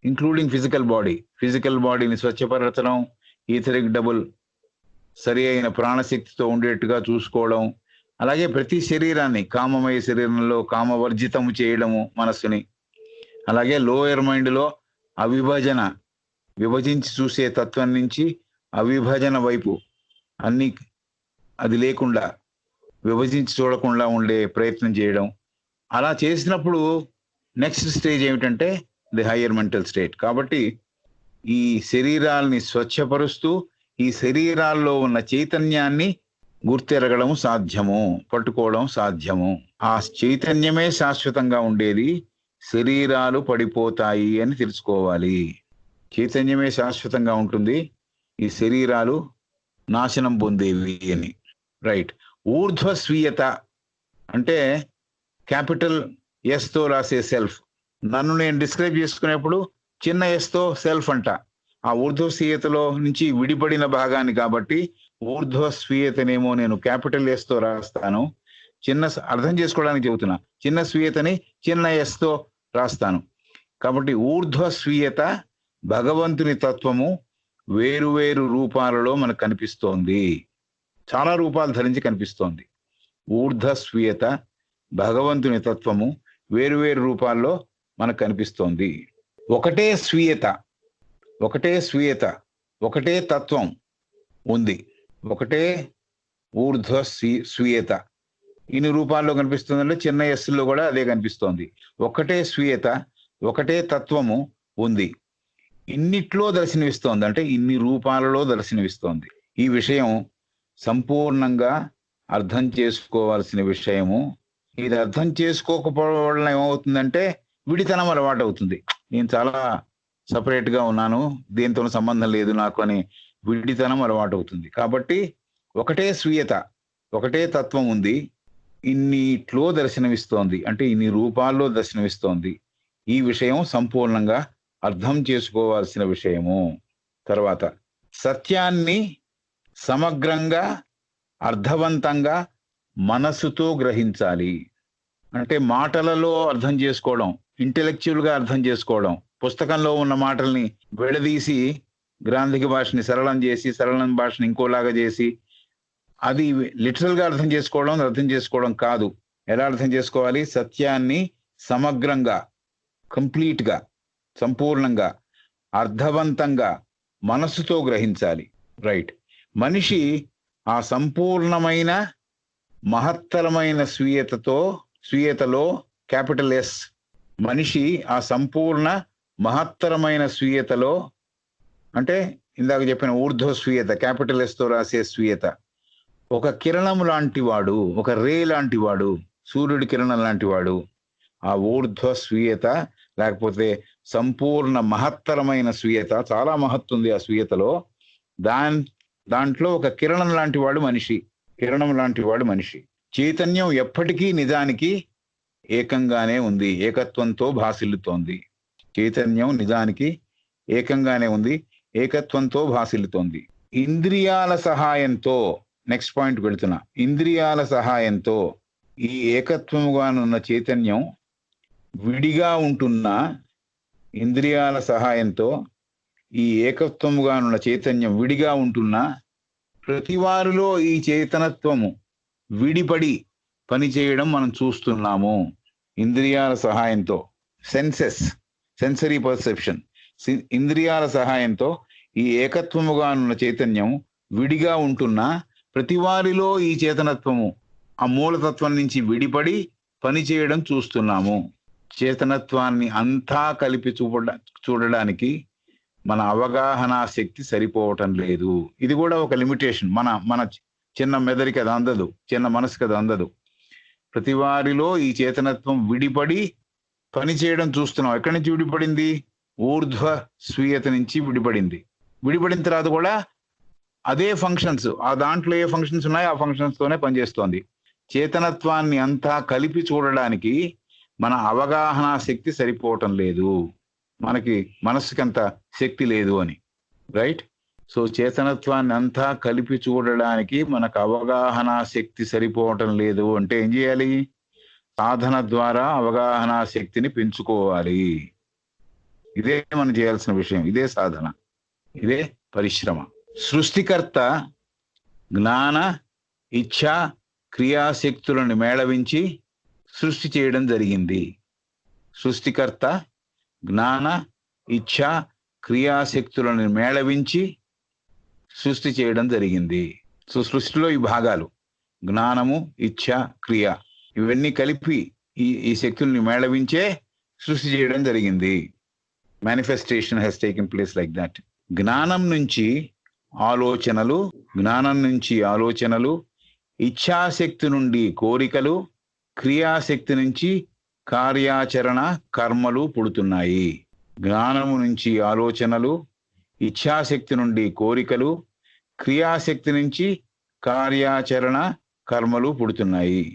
ఇంక్లూడింగ్ ఫిజికల్ బాడీని స్వచ్ఛపరచడం, ఈథరిక్ డబుల్ సరి అయిన ప్రాణశక్తితో ఉండేట్టుగా చూసుకోవడం, అలాగే ప్రతి శరీరాన్ని కామమయ శరీరంలో కామవర్జితము చేయడము మనస్సుని, అలాగే లోయర్ మైండ్లో విభజించి చూసే తత్వం నుంచి అవిభజన వైపు అన్ని అది లేకుండా విభజించి చూడకుండా ఉండే ప్రయత్నం చేయడం. అలా చేసినప్పుడు నెక్స్ట్ స్టేజ్ ఏమిటంటే ది హయ్యర్ మెంటల్ స్టేట్. కాబట్టి ఈ శరీరాల్ని స్వచ్ఛపరుస్తూ ఈ శరీరాల్లో ఉన్న చైతన్యాన్ని గుర్తెరగడం సాధ్యము, పట్టుకోవడం సాధ్యము. ఆ చైతన్యమే శాశ్వతంగా ఉండేది, శరీరాలు పడిపోతాయి అని తెలుసుకోవాలి. చైతన్యమే శాశ్వతంగా ఉంటుంది, ఈ శరీరాలు నాశనం పొందేవి అని. రైట్. ఊర్ధ్వస్వీయత అంటే క్యాపిటల్ ఎస్ తో రాసే సెల్ఫ్. నన్ను నేను డిస్క్రైబ్ చేసుకునేప్పుడు చిన్న ఎస్ తో సెల్ఫ్ అంట. ఆ ఊర్ధ్వస్వీయతలో నుంచి విడిపడిన భాగాన్ని, కాబట్టి ఊర్ధ్వస్వీయతనేమో నేను క్యాపిటల్ ఎస్ తో రాస్తాను. అర్థం చేసుకోవడానికి చెబుతున్నా, చిన్న స్వీయతని చిన్న ఎస్ తో రాస్తాను. కాబట్టి ఊర్ధ్వస్వీయత భగవంతుని తత్వము వేరువేరు రూపాలలో మనకు కనిపిస్తోంది, చాలా రూపాలు ధరించి కనిపిస్తోంది. ఊర్ధ్వస్వీయత భగవంతుని తత్వము వేరువేరు రూపాల్లో మనకు కనిపిస్తోంది. ఒకటే స్వీయత, ఒకటే తత్వం ఉంది, ఒకటే ఊర్ధ్వ స్వీయత, ఇన్ని రూపాల్లో కనిపిస్తుందంటే చిన్న ఎస్సుల్లో కూడా అదే కనిపిస్తోంది. ఒకటే స్వీయత, ఒకటే తత్వము ఉంది. ఇన్నిట్లో దర్శనమిస్తోంది, అంటే ఇన్ని రూపాలలో దర్శనమిస్తోంది. ఈ విషయం సంపూర్ణంగా అర్థం చేసుకోవాల్సిన విషయము. ఇది అర్థం చేసుకోకపోవడం వల్ల ఏమవుతుందంటే విడితనం అలవాటు అవుతుంది. నేను చాలా సపరేట్ గా ఉన్నాను, దేనితోనూ సంబంధం లేదు నాకు అని విడితనం అలవాటు అవుతుంది. కాబట్టి ఒకటే స్వీయత, ఒకటే తత్వం ఉంది, ఇన్నిట్లో దర్శనమిస్తోంది, అంటే ఇన్ని రూపాల్లో దర్శనమిస్తోంది. ఈ విషయం సంపూర్ణంగా అర్థం చేసుకోవాల్సిన విషయము. తర్వాత సత్యాన్ని సమగ్రంగా అర్థవంతంగా మనసుతో గ్రహించాలి. అంటే మాటలలో అర్థం చేసుకోవడం, ఇంటెలెక్చువల్ గా అర్థం చేసుకోవడం, పుస్తకంలో ఉన్న మాటల్ని విడదీసి గ్రాంధిక భాషని సరళం చేసి, సరళం భాషని ఇంకోలాగా చేసి, అది లిటరల్ గా అర్థం చేసుకోవడం కాదు. ఎలా అర్థం చేసుకోవాలి? సత్యాన్ని సమగ్రంగా, కంప్లీట్ గా, సంపూర్ణంగా, అర్థవంతంగా మనసుతో గ్రహించాలి. రైట్. మనిషి ఆ సంపూర్ణమైన మహత్తరమైన స్వీయతలో క్యాపిటల్ ఎస్, మనిషి ఆ సంపూర్ణ మహత్తరమైన స్వీయతలో, అంటే ఇందాక చెప్పిన ఊర్ధ్వ స్వీయత, క్యాపిటల్ ఎస్ తో రాసే స్వీయత, ఒక కిరణం లాంటి వాడు, ఒక రే లాంటి వాడు, సూర్యుడి కిరణం లాంటి వాడు. ఆ ఊర్ధ్వ స్వీయత లేకపోతే సంపూర్ణ మహత్తరమైన స్వీయత, చాలా మహత్తుంది ఆ స్వీయతలో. దాంట్లో ఒక కిరణం లాంటి వాడు మనిషి, కిరణం లాంటి వాడు మనిషి. చైతన్యం ఎప్పటికీ నిజానికి ఏకంగానే ఉంది, ఏకత్వంతో భాసిల్లుతోంది. చైతన్యం నిజానికి ఏకంగానే ఉంది, ఏకత్వంతో భాసిల్లుతోంది. ఇంద్రియాల సహాయంతో, నెక్స్ట్ పాయింట్ వెళుతున్నా, ఇంద్రియాల సహాయంతో ఈ ఏకత్వముగానున్న చైతన్యం విడిగా ఉంటున్నా, ఇంద్రియాల సహాయంతో ఈ ఏకత్వముగానున్న చైతన్యం విడిగా ఉంటున్నా, ప్రతి వారిలో ఈ చేతనత్వము విడిపడి పనిచేయడం మనం చూస్తున్నాము. ఇంద్రియాల సహాయంతో, సెన్సరీ పర్సెప్షన్, ఇంద్రియాల సహాయంతో ఈ ఏకత్వముగానున్న చైతన్యం విడిగా ఉంటున్నా, ప్రతి వారిలో ఈ చేతనత్వము ఆ మూలతత్వం నుంచి విడిపడి పనిచేయడం చూస్తున్నాము. చేతనత్వాన్ని అంతా కలిపి చూడడానికి మన అవగాహన శక్తి సరిపోవటం లేదు. ఇది కూడా ఒక లిమిటేషన్. మన చిన్న మెదడికి అది అందదు, చిన్న మనసుకి అది అందదు. ప్రతి వారిలో ఈ చేతనత్వం విడిపడి పనిచేయడం చూస్తున్నాం. ఎక్కడి నుంచి విడిపడింది? ఊర్ధ్వ స్వీయత నుంచి విడిపడింది. విడిపడిన తర్వాత కూడా అదే ఫంక్షన్స్, ఆ దాంట్లో ఏ ఫంక్షన్స్ ఉన్నాయో ఆ ఫంక్షన్స్ తోనే పనిచేస్తోంది. చేతనత్వాన్ని అంతా కలిపి చూడడానికి మన అవగాహన శక్తి సరిపోవటం లేదు, మనకి మనసుకి అంత శక్తి లేదు అని. రైట్. సో చేతనత్వాన్ని అంతా కలిపి చూడడానికి మనకు అవగాహన శక్తి సరిపోవటం లేదు అంటే ఏం చేయాలి? సాధన ద్వారా అవగాహన శక్తిని పెంచుకోవాలి. ఇదే మనం చేయాల్సిన విషయం, ఇదే సాధన, ఇదే పరిశ్రమ. సృష్టికర్త జ్ఞాన, ఇచ్ఛ, క్రియాశక్తులను మేళవించి సృష్టి చేయడం జరిగింది. సృష్టికర్త జ్ఞాన, ఇచ్ఛ, క్రియాశక్తులను మేళవించి సృష్టి చేయడం జరిగింది. సో సృష్టిలో ఈ భాగాలు జ్ఞానము, ఇచ్ఛ, క్రియ ఇవన్నీ కలిపి ఈ శక్తుల్ని మేళవించే సృష్టి చేయడం జరిగింది. Manifestation has taken place like that. జ్ఞానం నుంచి ఆలోచనలు, ఇచ్ఛాశక్తి నుండి కోరికలు, క్రియాశక్తి నుంచి కార్యాచరణ కర్మలు పుడుతున్నాయి. జ్ఞానము నుంచి ఆలోచనలు, ఇచ్ఛాశక్తి నుండి కోరికలు, క్రియాశక్తి నుంచి కార్యాచరణ కర్మలు పుడుతున్నాయి.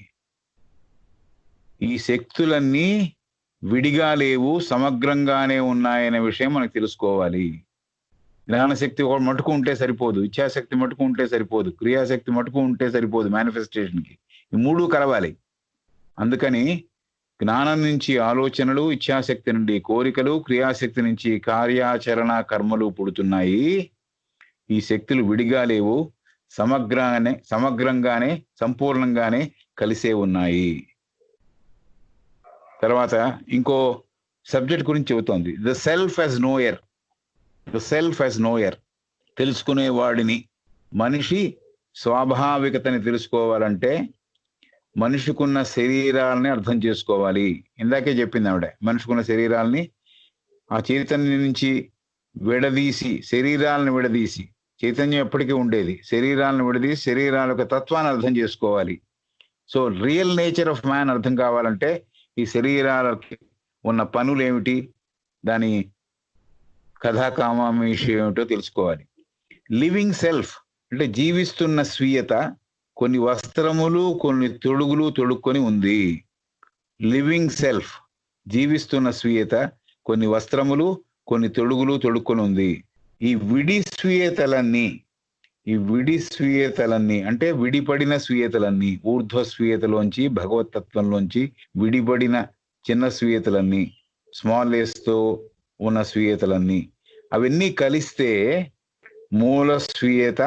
ఈ శక్తులన్నీ విడిగా లేవు, సమగ్రంగానే ఉన్నాయనే విషయం మనకు తెలుసుకోవాలి. జ్ఞానశక్తి ఒక మటుకు ఉంటే సరిపోదు, ఇచ్ఛాశక్తి మటుకు ఉంటే సరిపోదు, క్రియాశక్తి మటుకు ఉంటే సరిపోదు మేనిఫెస్టేషన్కి. ఈ మూడు కలవాలి. అందుకని జ్ఞానం నుంచి ఆలోచనలు, ఇచ్ఛాశక్తి నుండి కోరికలు, క్రియాశక్తి నుంచి కార్యాచరణ కర్మలు పుడుతున్నాయి. ఈ శక్తులు విడిగా లేవు, సమగ్రంగానే సంపూర్ణంగానే కలిసే ఉన్నాయి. తర్వాత ఇంకో సబ్జెక్ట్ గురించి చెబుతోంది. The self as knower. తెలుసుకునేవాడిని. మనిషి స్వాభావికతని తెలుసుకోవాలంటే మనిషికున్న శరీరాలని అర్థం చేసుకోవాలి. ఇందాకే చెప్పింది ఆవిడ, మనిషికున్న శరీరాలని ఆ చైతన్యం నుంచి విడదీసి, శరీరాలను విడదీసి, చైతన్యం ఎప్పటికీ ఉండేది, శరీరాలను విడదీసి శరీరాల యొక్క తత్వాన్ని అర్థం చేసుకోవాలి. So real nature of man అర్థం కావాలంటే ఈ శరీరాలకి ఉన్న పనులు ఏమిటి, దాని కథాకామాంశం ఏమిటో తెలుసుకోవాలి. లివింగ్ సెల్ఫ్ అంటే జీవిస్తున్న స్వీయత కొన్ని వస్త్రములు కొన్ని తొడుగులు తొడుక్కొని ఉంది. లివింగ్ సెల్ఫ్, జీవిస్తున్న స్వీయత కొన్ని వస్త్రములు కొన్ని తొడుగులు తొడుక్కొని ఉంది. ఈ విడి స్వీయతలన్నీ అంటే విడిపడిన స్వీయతలన్నీ, ఊర్ధ్వ స్వీయతలోంచి భగవతత్వంలోంచి విడిపడిన చిన్న స్వీయతలన్నీ, స్మాల్ తో ఉన్న స్వీయతలన్నీ, అవన్నీ కలిస్తే మూల స్వీయత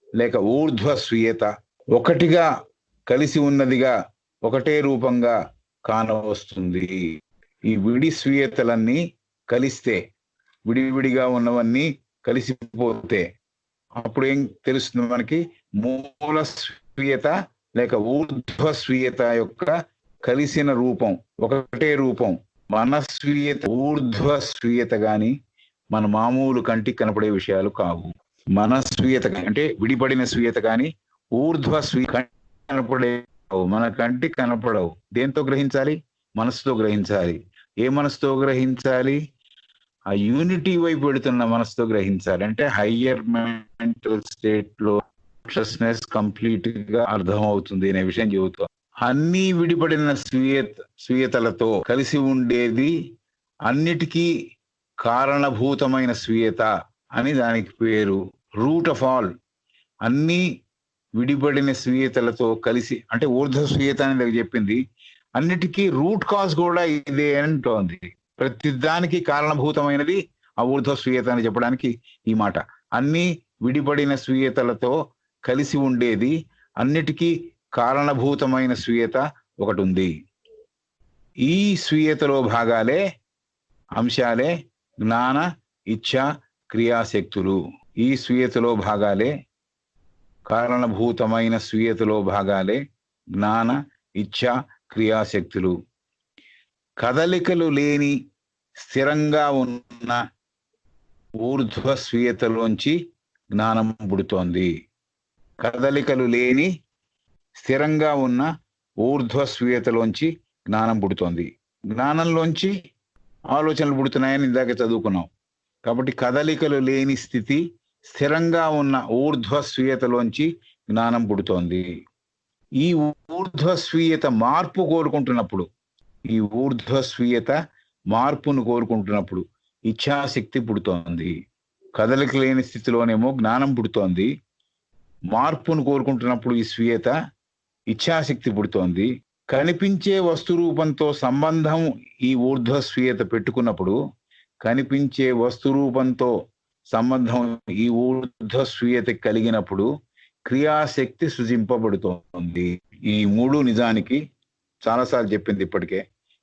లేక ఊర్ధ్వ స్వీయత ఒకటిగా కలిసి ఉన్నదిగా, ఒకటే రూపంగా కానవస్తుంది. ఈ విడి స్వీయతలన్నీ కలిస్తే, విడివిడిగా ఉన్నవన్నీ కలిసిపోతే అప్పుడు ఏం తెలుస్తుంది మనకి? మూల స్వీయత లేక ఊర్ధ్వ స్వీయత యొక్క కలిసిన రూపం, ఒకటే రూపం. మన స్వీయత ఊర్ధ్వ స్వీయత గాని మన మామూలు కంటికి కనపడే విషయాలు కావు. మన స్వీయత అంటే విడిపడిన స్వీయత గాని ఊర్ధ్వ కనపడే, మన కంటికి కనపడవు. దేంతో గ్రహించాలి? మనసుతో గ్రహించాలి. ఏ మనసుతో గ్రహించాలి? ఆ యూనిటీ వైపు పెడుతున్న మనసుతో గ్రహించాలి. అంటే హయ్యర్ మెంటల్ స్టేట్ లో కాన్షియస్నెస్ కంప్లీట్ గా అర్థం అవుతుంది అనే విషయం చెబుతాం. అన్ని విడిపడిన స్వీయతలతో కలిసి ఉండేది అన్నిటికీ కారణభూతమైన స్వీయత అని దానికి పేరు. రూట్ ఆఫ్ ఆల్, అన్ని విడిపడిన స్వీయతలతో కలిసి, అంటే ఊర్ధ్వ స్వీయత అని చెప్పింది, అన్నిటికీ రూట్ కాజ్ కూడా ఇదే అంటోంది. ప్రతి దానికి కారణభూతమైనది ఆ ఊర్ధ్వ స్వీయత అని చెప్పడానికి ఈ మాట. అన్ని విడిపడిన స్వీయతలతో కలిసి ఉండేది అన్నిటికీ కారణభూతమైన స్వీయత ఒకటి ఉంది. ఈ స్వీయతలో భాగాలే, అంశాలే జ్ఞాన, ఇచ్ఛ, క్రియాశక్తులు. ఈ స్వీయతలో భాగాలే, కారణభూతమైన స్వీయతలో భాగాలే జ్ఞాన, ఇచ్ఛ, క్రియాశక్తులు. కదలికలు లేని స్థిరంగా ఉన్న ఊర్ధ్వ స్వీయతలోంచి జ్ఞానం పుడుతోంది. కదలికలు లేని స్థిరంగా ఉన్న ఊర్ధ్వ స్వీయతలోంచి జ్ఞానం పుడుతోంది. జ్ఞానంలోంచి ఆలోచనలు పుడుతున్నాయని ఇందాక చదువుకున్నాం. కాబట్టి కదలికలు లేని స్థితి, స్థిరంగా ఉన్న ఊర్ధ్వ స్వీయతలోంచి జ్ఞానం పుడుతోంది. ఈ ఊర్ధ్వ స్వీయత మార్పు కోరుకుంటున్నప్పుడు, ఈ ఊర్ధ్వ స్వీయత మార్పును కోరుకుంటున్నప్పుడు ఇచ్ఛాశక్తి పుడుతోంది. కదలిక లేని స్థితిలోనేమో జ్ఞానం పుడుతోంది. మార్పును కోరుకుంటున్నప్పుడు ఈ స్వీయత, ఇచ్ఛాశక్తి పుడుతోంది. కనిపించే వస్తు రూపంతో సంబంధం ఈ ఊర్ధ్వ స్వీయత పెట్టుకున్నప్పుడు, కనిపించే వస్తు రూపంతో సంబంధం ఈ ఊర్ధ్వ స్వీయత కలిగినప్పుడు క్రియాశక్తి సృజింపబడుతోంది. ఈ మూడు నిజానికి, చాలాసార్లు చెప్పింది ఇప్పటికే,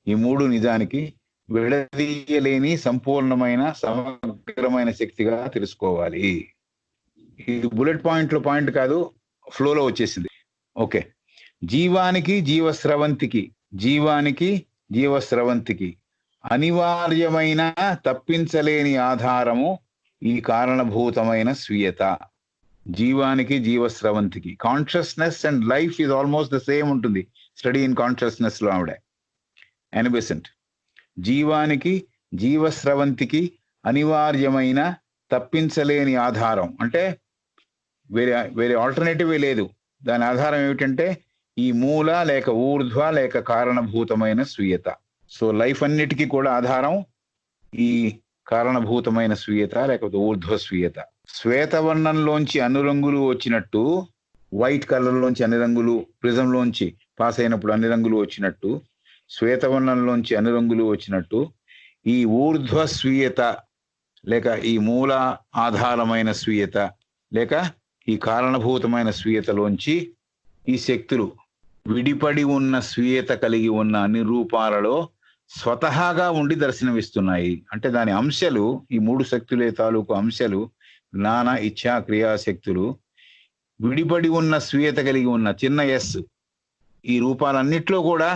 ఈ మూడు నిజానికి విడదీయలేని సంపూర్ణమైన సమగ్రమైన శక్తిగా తెలుసుకోవాలి. ఇది బుల్లెట్ పాయింట్లో పాయింట్ కాదు, ఫ్లోలో వచ్చేసింది. ఓకే. జీవానికి జీవస్రవంతికి అనివార్యమైన తప్పించలేని ఆధారము ఈ కారణభూతమైన స్వీయత. జీవానికి జీవస్రవంతికి, consciousness and life is almost the same ఉంటుంది. స్టడీ ఇన్ కాన్షియస్నెస్ లో ఆవిడ ఎనిబెసెంట్. జీవానికి జీవస్రవంతికి అనివార్యమైన తప్పించలేని ఆధారం అంటే వేరే ఆల్టర్నేటివే లేదు. దాని ఆధారం ఏమిటంటే ఈ మూల లేక ఊర్ధ్వ లేక కారణభూతమైన స్వీయత. సో లైఫ్ అన్నిటికీ కూడా ఆధారం ఈ కారణభూతమైన స్వీయత లేకపోతే ఊర్ధ్వ స్వీయత. శ్వేతవర్ణంలోంచి అన్ని రంగులు వచ్చినట్టు, వైట్ కలర్ లోంచి అన్ని రంగులు, ప్రిజం లోంచి పాస్ అయినప్పుడు అన్ని రంగులు వచ్చినట్టు, శ్వేతవర్ణంలోంచి అన్ని రంగులు వచ్చినట్టు ఈ ఊర్ధ్వ స్వీయత లేక ఈ మూల ఆధారమైన స్వీయత లేక ఈ కారణభూతమైన స్వీయతలోంచి ఈ శక్తులు విడిపడి ఉన్న స్వీయత కలిగి ఉన్న అన్ని రూపాలలో స్వతహాగా ఉండి దర్శనమిస్తున్నాయి. అంటే దాని అంశాలు, ఈ మూడు శక్తులే తాలూకు అంశాలు, జ్ఞాన, ఇచ్ఛా, క్రియాశక్తులు విడిపడి ఉన్న స్వీయత కలిగి ఉన్న చిన్న ఎస్, ఈ రూపాలన్నిట్లో కూడా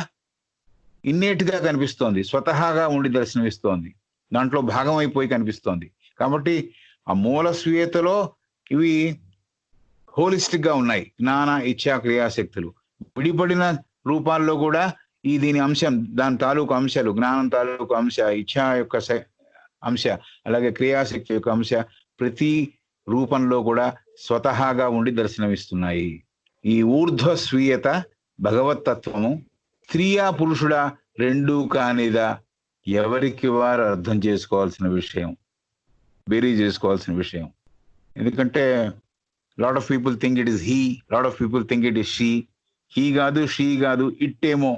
ఇన్నేట్గా కనిపిస్తోంది, స్వతహాగా ఉండి దర్శనమిస్తోంది, దాంట్లో భాగం అయిపోయి కనిపిస్తోంది. కాబట్టి ఆ మూల స్వీయతలో ఇవి హోలిస్టిక్ గా ఉన్నాయి, జ్ఞాన ఇచ్ఛా క్రియాశక్తులు. విడిపడిన రూపాల్లో కూడా దీని అంశం, దాని తాలూకు అంశాలు, జ్ఞానం తాలూకు అంశ, ఇచ్ఛా యొక్క అంశ, అలాగే క్రియాశక్తి యొక్క అంశ ప్రతి రూపంలో కూడా స్వతహాగా ఉండి దర్శనమిస్తున్నాయి. ఈ ఊర్ధ్వ స్వీయత భగవత్తత్వము స్త్రీయా పురుషుడా రెండూ కానిదా ఎవరికి వారు అర్థం చేసుకోవాల్సిన విషయం, బేరీ చేసుకోవాల్సిన విషయం. ఎందుకంటే lot of people think it is he, lot of people think it is she. He కాదు, షీ కాదు, ఇట్టేమో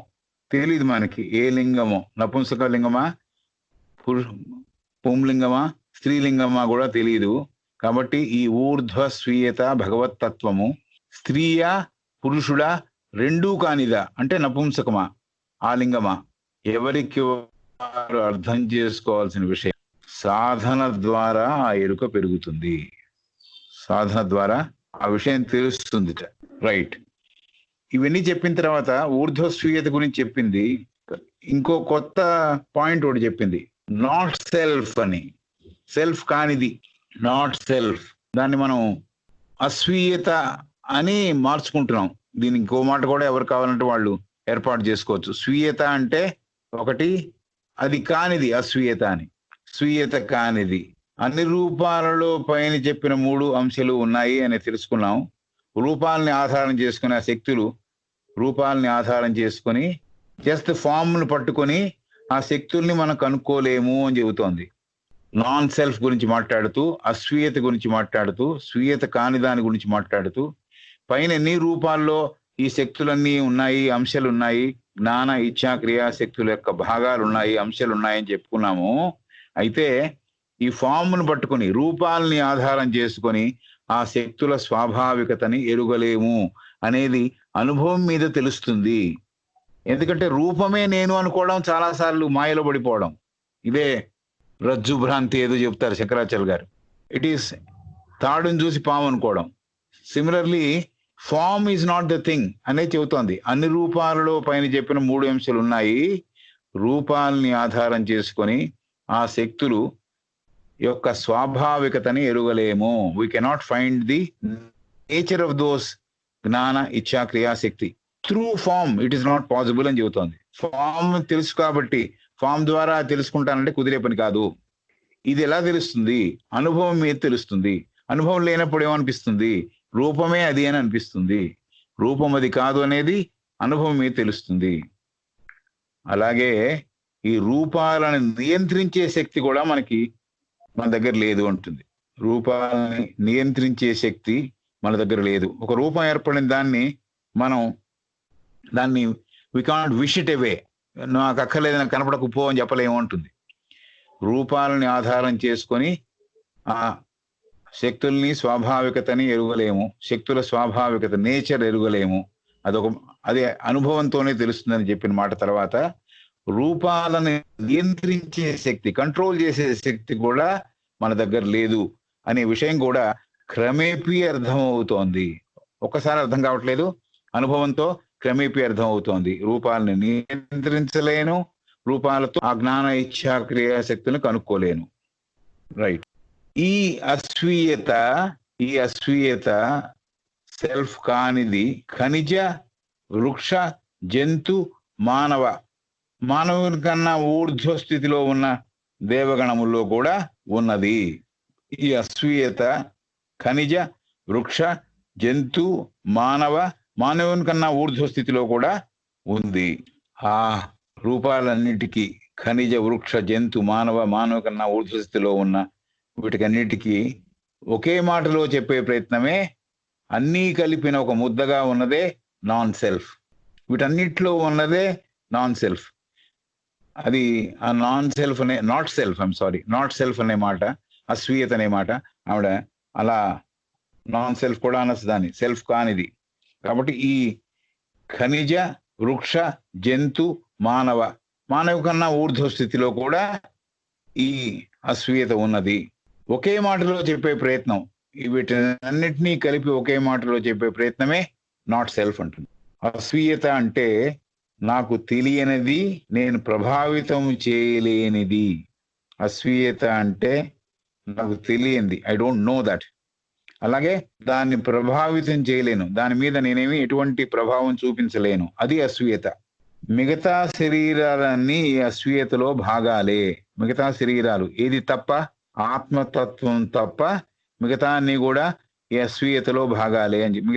తెలీదు మనకి ఏ లింగమో, నపుంసక లింగమా, పుంలింగమా, స్త్రీలింగమా కూడా తెలియదు. కాబట్టి ఈ ఊర్ధ్వ స్వీయత భగవత్తత్వము స్త్రీయా పురుషుడా రెండూ కానిదా అంటే నపుంసకమా ఆలింగమా ఎవరికి వారు అర్థం చేసుకోవాల్సిన విషయం. సాధన ద్వారా ఆ ఎరుక పెరుగుతుంది, సాధన ద్వారా ఆ విషయం తెలుస్తుంది. రైట్. ఇవన్నీ చెప్పిన తర్వాత ఊర్ధ్వస్వీయత గురించి చెప్పింది. ఇంకో కొత్త పాయింట్ ఒకటి చెప్పింది, నాట్ సెల్ఫ్ అని. సెల్ఫ్ కానిది, నాట్ సెల్ఫ్. దాన్ని మనం అస్వీయత అని మార్చుకుంటున్నాం. దీని ఇంకో మాట కూడా ఎవరు కావాలంటే వాళ్ళు ఏర్పాటు చేసుకోవచ్చు. స్వీయత అంటే ఒకటి, అది కానిది అస్వీయత అని. స్వీయత కానిది అన్ని రూపాలలో పైన చెప్పిన 3 అంశాలు ఉన్నాయి అని తెలుసుకున్నాం. రూపాలని ఆధారం చేసుకుని, ఆ శక్తులు రూపాలని ఆధారం చేసుకొని జస్ట్ ఫామ్ను పట్టుకొని ఆ శక్తుల్ని మనం కనుక్కోలేము అని చెబుతోంది. నాన్ సెల్ఫ్ గురించి మాట్లాడుతూ, అస్వీయత గురించి మాట్లాడుతూ, స్వీయత కాని దాని గురించి మాట్లాడుతూ, పైన ఎన్ని రూపాల్లో ఈ శక్తులన్నీ ఉన్నాయి, అంశాలు ఉన్నాయి, జ్ఞాన ఇచ్ఛా క్రియాశక్తుల యొక్క భాగాలు ఉన్నాయి, అంశాలు ఉన్నాయని చెప్పుకున్నాము. అయితే ఈ ఫామ్ను పట్టుకొని, రూపాలని ఆధారం చేసుకొని ఆ శక్తుల స్వాభావికతని ఎరుగలేము అనేది అనుభవం మీద తెలుస్తుంది. ఎందుకంటే రూపమే నేను అనుకోవడం చాలాసార్లు మాయలో పడిపోవడం. ఇదే రజ్జు భ్రాంతి ఏదో చెప్తారు శంకరాచార్య గారు. ఇట్ ఈస్ తాడుని చూసి పాము అనుకోవడం. Similarly form is not the thing అనే చెబుతోంది. అన్ని రూపాలలో పైన చెప్పిన 3 అంశాలు ఉన్నాయి. రూపాలని ఆధారం చేసుకొని ఆ శక్తులు యొక్క స్వాభావికతని ఎరుగలేము. We cannot find the nature of those జ్ఞాన ఇచ్ఛా క్రియాశక్తి through form. It is not possible అని చెబుతోంది. ఫామ్ తెలుసు కాబట్టి, ఫామ్ ద్వారా తెలుసుకుంటానంటే కుదిరే పని కాదు. ఇది ఎలా తెలుస్తుంది? అనుభవం మీద తెలుస్తుంది. అనుభవం లేనప్పుడు ఏమనిపిస్తుంది? రూపమే అది అని అనిపిస్తుంది. రూపం అది కాదు అనేది అనుభవం మీద తెలుస్తుంది. అలాగే ఈ రూపాలను నియంత్రించే శక్తి కూడా మన దగ్గర లేదు అంటుంది. రూపాలని నియంత్రించే శక్తి మన దగ్గర లేదు. ఒక రూపం ఏర్పడిన దాన్ని we can't wish it away. నాకు అక్కర్లేదు, నాకు కనపడకపో అని చెప్పలేము అంటుంది. రూపాలని ఆధారం చేసుకొని ఆ శక్తుల్ని స్వాభావికతని ఎరుగలేము. శక్తుల స్వాభావికత, నేచర్ ఎరుగలేము. అదే అనుభవంతోనే తెలుస్తుందని చెప్పిన మాట తర్వాత, రూపాలను నియంత్రించే శక్తి, కంట్రోల్ చేసే శక్తి కూడా మన దగ్గర లేదు అనే విషయం కూడా క్రమేపీ అర్థమవుతోంది. ఒక్కసారి అర్థం కావట్లేదు, అనుభవంతో క్రమేపీ అర్థమవుతోంది. రూపాలని నియంత్రించలేను, రూపాలతో ఆ జ్ఞాన ఇచ్ఛా క్రియాశక్తిని కనుక్కోలేను. రైట్. ఈ అస్వీయత సెల్ఫ్ కానిది ఖనిజ, వృక్ష, జంతు, మానవుని కన్నా ఊర్ధ్వ స్థితిలో ఉన్న దేవగణముల్లో కూడా ఉన్నది. ఈ అస్వీయత ఖనిజ, వృక్ష, జంతు, మానవుని కన్నా ఊర్ధ్వ స్థితిలో కూడా ఉంది. ఆ రూపాలన్నిటికీ, ఖనిజ, వృక్ష, జంతు, మానవ కన్నా ఊర్ధ్వ స్థితిలో ఉన్న వీటికన్నిటికీ ఒకే మాటలో చెప్పే ప్రయత్నమే అన్నీ కలిపిన ఒక ముద్దగా ఉన్నదే నాన్ సెల్ఫ్. వీటన్నిటిలో ఉన్నదే నాన్ సెల్ఫ్. అది ఆ నాట్ సెల్ఫ్ అనే మాట, అస్వీయత అనే మాట ఆవిడ అలా నాన్ సెల్ఫ్ కూడా అనొచ్చు దాన్ని, సెల్ఫ్ కానిది. కాబట్టి ఈ ఖనిజ, వృక్ష, జంతు, మానవ కన్నా ఊర్ధ్వ స్థితిలో కూడా ఈ అస్వీయత ఉన్నది. ఒకే మాటలో చెప్పే ప్రయత్నం, వీటన్నిటినీ కలిపి ఒకే మాటలో చెప్పే ప్రయత్నమే నాట్ సెల్ఫ్ అంటుంది. అస్వీయత అంటే నాకు తెలియనిది, నేను ప్రభావితం చేయలేనిది. అస్వీయత అంటే నాకు తెలియంది, ఐ డోంట్ నో దట్. అలాగే దాన్ని ప్రభావితం చేయలేను, దాని మీద నేనేమి ఎటువంటి ప్రభావం చూపించలేను, అది అస్వీయత. మిగతా శరీరాలన్నీ ఈ అస్వీయతలో భాగాలే. మిగతా శరీరాలు ఏది తప్ప, ఆత్మతత్వం తప్ప మిగతా అన్ని కూడా ఈ అస్వీయతలో భాగాలే అని చెప్పి.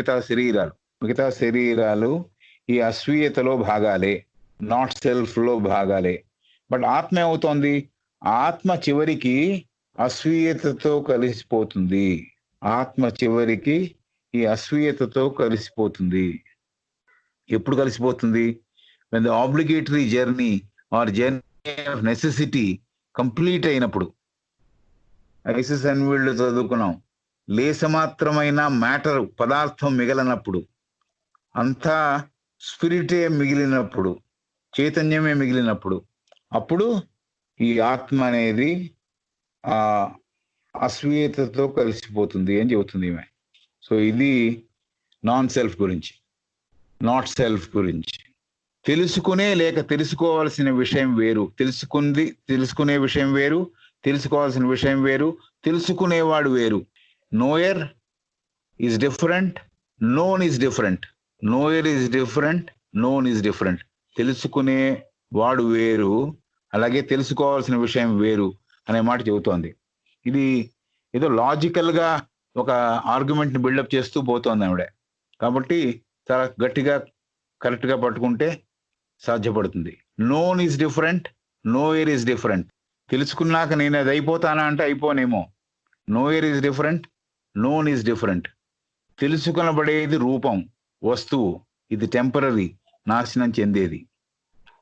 మిగతా శరీరాలు ఈ అస్వీయతలో భాగాలే, నాట్ సెల్ఫ్ లో భాగాలే. బట్ ఆత్మ ఏమవుతోంది? ఆత్మ చివరికి అస్వీయతతో కలిసిపోతుంది. ఆత్మ చివరికి ఈ అస్వీయతతో కలిసిపోతుంది. ఎప్పుడు కలిసిపోతుంది? when the obligatory journey or journey of necessity complete అయినప్పుడు. ఐసిస్ అన్వీల్డ్ చదువుకున్నాం, లేసమాత్రమైన మ్యాటర్, పదార్థం మిగలనప్పుడు, అంతా స్పిరిటే మిగిలినప్పుడు, చైతన్యమే మిగిలినప్పుడు, అప్పుడు ఈ ఆత్మ అనేది ఆ అస్వీయతతో కలిసిపోతుంది అని చెబుతుంది ఈమె. సో ఇది నాట్ సెల్ఫ్ గురించి. తెలుసుకునే లేక తెలుసుకోవాల్సిన విషయం వేరు. తెలుసుకునే విషయం వేరు, తెలుసుకోవాల్సిన విషయం వేరు, తెలుసుకునేవాడు వేరు. Knower is different, known is different. Knower is different, known is different. తెలుసుకునే వాడు వేరు, అలాగే తెలుసుకోవాల్సిన విషయం వేరు అనే మాట చెబుతోంది. ఇది ఏదో లాజికల్ గా ఒక ఆర్గ్యుమెంట్ ని బిల్డప్ చేస్తూ పోతోంది ఆవిడ. కాబట్టి చాలా గట్టిగా కరెక్ట్ గా పట్టుకుంటే సాధ్యపడుతుంది. Known is different, knower is different. తెలుసుకున్నాక నేను అది అయిపోతానా అంటే అయిపోనేమో. Knower is different, known is different. తెలుసుకొనబడేది రూపం, వస్తువు, ఇది టెంపరరీ, నాశనం చెందేది.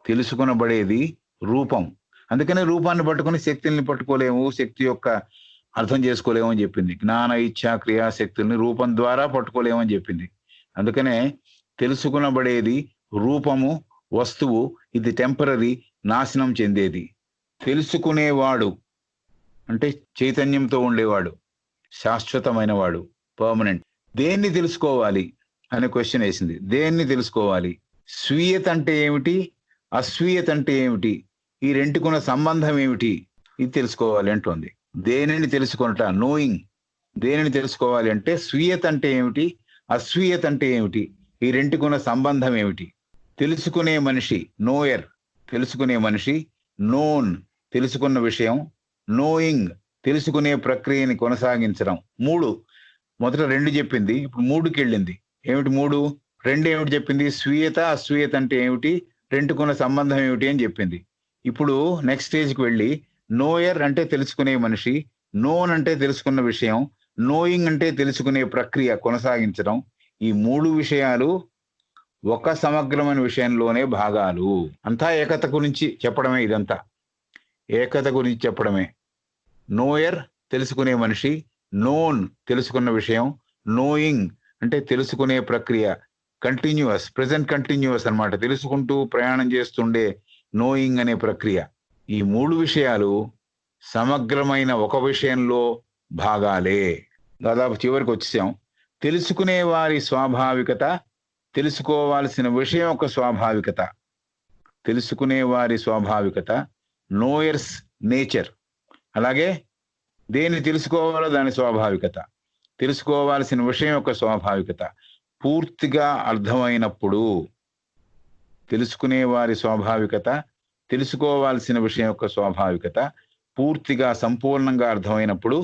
తెలుసుకొనబడేది రూపం, అందుకనే రూపాన్ని పట్టుకుని శక్తుల్ని పట్టుకోలేము, శక్తి యొక్క అర్థం చేసుకోలేము అని చెప్పింది. జ్ఞాన, ఇచ్ఛా, క్రియాశక్తుల్ని రూపం ద్వారా పట్టుకోలేమని చెప్పింది. అందుకనే తెలుసుకునబడేది రూపము, వస్తువు, ఇది టెంపరరీ, నాశనం చెందేది. తెలుసుకునేవాడు అంటే చైతన్యంతో ఉండేవాడు, శాశ్వతమైన వాడు, పర్మనెంట్. దేన్ని తెలుసుకోవాలి అనే క్వశ్చన్ వేసింది. దేన్ని తెలుసుకోవాలి? స్వీయత అంటే ఏమిటి, అస్వీయత అంటే ఏమిటి, ఈ రెంటికున్న సంబంధం ఏమిటి, ఇది తెలుసుకోవాలి అంటోంది. దేనిని తెలుసుకొనట, నోయింగ్. దేనిని తెలుసుకోవాలి అంటే స్వీయత అంటే ఏమిటి, అస్వీయత అంటే ఏమిటి, ఈ రెంటికున్న సంబంధం ఏమిటి. తెలుసుకునే మనిషి నోయర్, తెలుసుకునే మనిషి. నోన్ తెలుసుకున్న విషయం, నోయింగ్ తెలుసుకునే ప్రక్రియని కొనసాగించడం. మొదట 2 చెప్పింది, ఇప్పుడు 3కి వెళ్ళింది. ఏమిటి 3? 2 ఏమిటి చెప్పింది? స్వీయత, అస్వీయత అంటే ఏమిటి, రెండుకున్న సంబంధం ఏమిటి అని చెప్పింది. ఇప్పుడు నెక్స్ట్ స్టేజ్కి వెళ్ళి నోయర్ అంటే తెలుసుకునే మనిషి, నోన్ అంటే తెలుసుకున్న విషయం, నోయింగ్ అంటే తెలుసుకునే ప్రక్రియ కొనసాగించడం. ఈ 3 విషయాలు ఒక సమగ్రమైన విషయంలోనే భాగాలు. అంతా ఏకత గురించి చెప్పడమే, ఇదంతా ఏకత గురించి చెప్పడమే. నోయర్ తెలుసుకునే మనిషి, నోన్ తెలుసుకున్న విషయం, నోయింగ్ అంటే తెలుసుకునే ప్రక్రియ. కంటిన్యూస్, ప్రెసెంట్ కంటిన్యూస్ అన్నమాట, తెలుసుకుంటూ ప్రయాణం చేస్తుండే నోయింగ్ అనే ప్రక్రియ. ఈ 3 విషయాలు సమగ్రమైన ఒక విషయంలో భాగాలే. దాదాపు చివరికి వచ్చేసాం. తెలుసుకునే వారి స్వాభావికత, తెలుసుకోవాల్సిన విషయం ఒక స్వాభావికత. తెలుసుకునే వారి స్వాభావికత, నోయర్స్ నేచర్. అలాగే దేన్ని తెలుసుకోవాలో దాని స్వాభావికత, తెలుసుకోవాల్సిన విషయం యొక్క స్వాభావికత పూర్తిగా అర్థమైనప్పుడు, తెలుసుకునే వారి స్వాభావికత, తెలుసుకోవాల్సిన విషయం యొక్క స్వాభావికత పూర్తిగా సంపూర్ణంగా అర్థమైనప్పుడు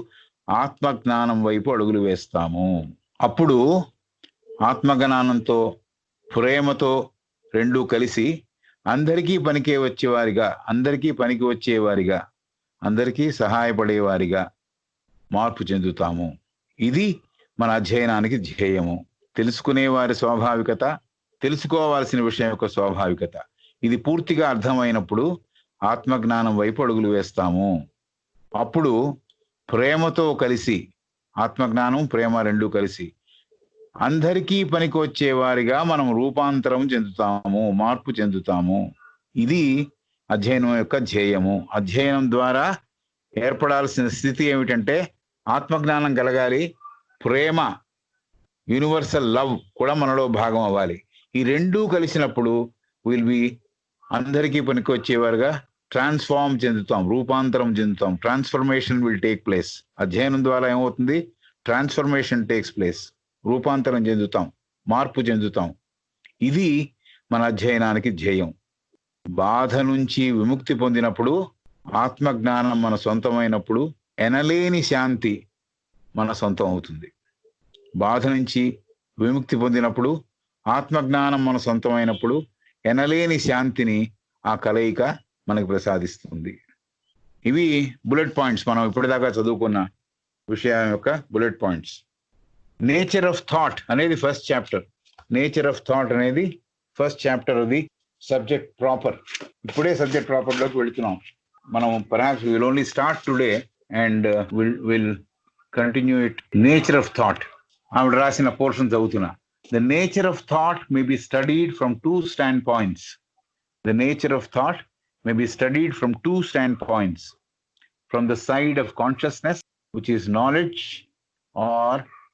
ఆత్మజ్ఞానం వైపు అడుగులు వేస్తాము. అప్పుడు ఆత్మజ్ఞానంతో, ప్రేమతో రెండూ కలిసి అందరికీ పనికి వచ్చేవారిగా, అందరికీ సహాయపడేవారిగా మార్పు చెందుతాము. ఇది మన అధ్యయనానికి ధ్యేయము. తెలుసుకునే వారి స్వాభావికత, తెలుసుకోవాల్సిన విషయం యొక్క స్వాభావికత, ఇది పూర్తిగా అర్థమైనప్పుడు ఆత్మజ్ఞానం వైపు అడుగులు వేస్తాము. అప్పుడు ప్రేమతో కలిసి, ఆత్మజ్ఞానం, ప్రేమ రెండూ కలిసి అందరికీ పనికి వచ్చేవారిగా మనం రూపాంతరం చెందుతాము, మార్పు చెందుతాము. ఇది అధ్యయనం యొక్క ధ్యేయము. అధ్యయనం ద్వారా ఏర్పడాల్సిన స్థితి ఏమిటంటే ఆత్మజ్ఞానం కలగాలి, ప్రేమ, యూనివర్సల్ లవ్ కూడా మనలో భాగం అవ్వాలి. ఈ రెండూ కలిసినప్పుడు విల్ బి అందరికీ పనికి వచ్చేవారుగా ట్రాన్స్ఫార్మ్ చెందుతాం, రూపాంతరం చెందుతాం. Transformation will take place. అధ్యయనం ద్వారా ఏమవుతుంది? Transformation takes place. రూపాంతరం చెందుతాం, మార్పు చెందుతాం. ఇది మన అధ్యయనానికి ధ్యేయం. బాధ నుంచి విముక్తి పొందినప్పుడు, ఆత్మజ్ఞానం మన సొంతమైనప్పుడు ఎనలేని శాంతి మన సొంతం అవుతుంది. బాధ నుంచి విముక్తి పొందినప్పుడు, ఆత్మజ్ఞానం మన సొంతమైనప్పుడు ఎనలేని శాంతిని ఆ కలయిక మనకు ప్రసాదిస్తుంది. ఇవి బుల్లెట్ పాయింట్స్, మనం ఇప్పటిదాకా చదువుకున్న విషయం యొక్క bullet points. Nature of thought అనేది first chapter. Nature of thought అనేది first chapter of the subject proper. ఇప్పుడే సబ్జెక్ట్ ప్రాపర్ లోకి వెళుతున్నాం మనం. Perhaps will only start today and will continue it. Nature of thought ఆవిడ రాసిన పోర్షన్ చదువుతున్నా. The nature of thought may be studied from two standpoints. The nature of thought may be studied from two standpoints. From the side of consciousness, which is knowledge, or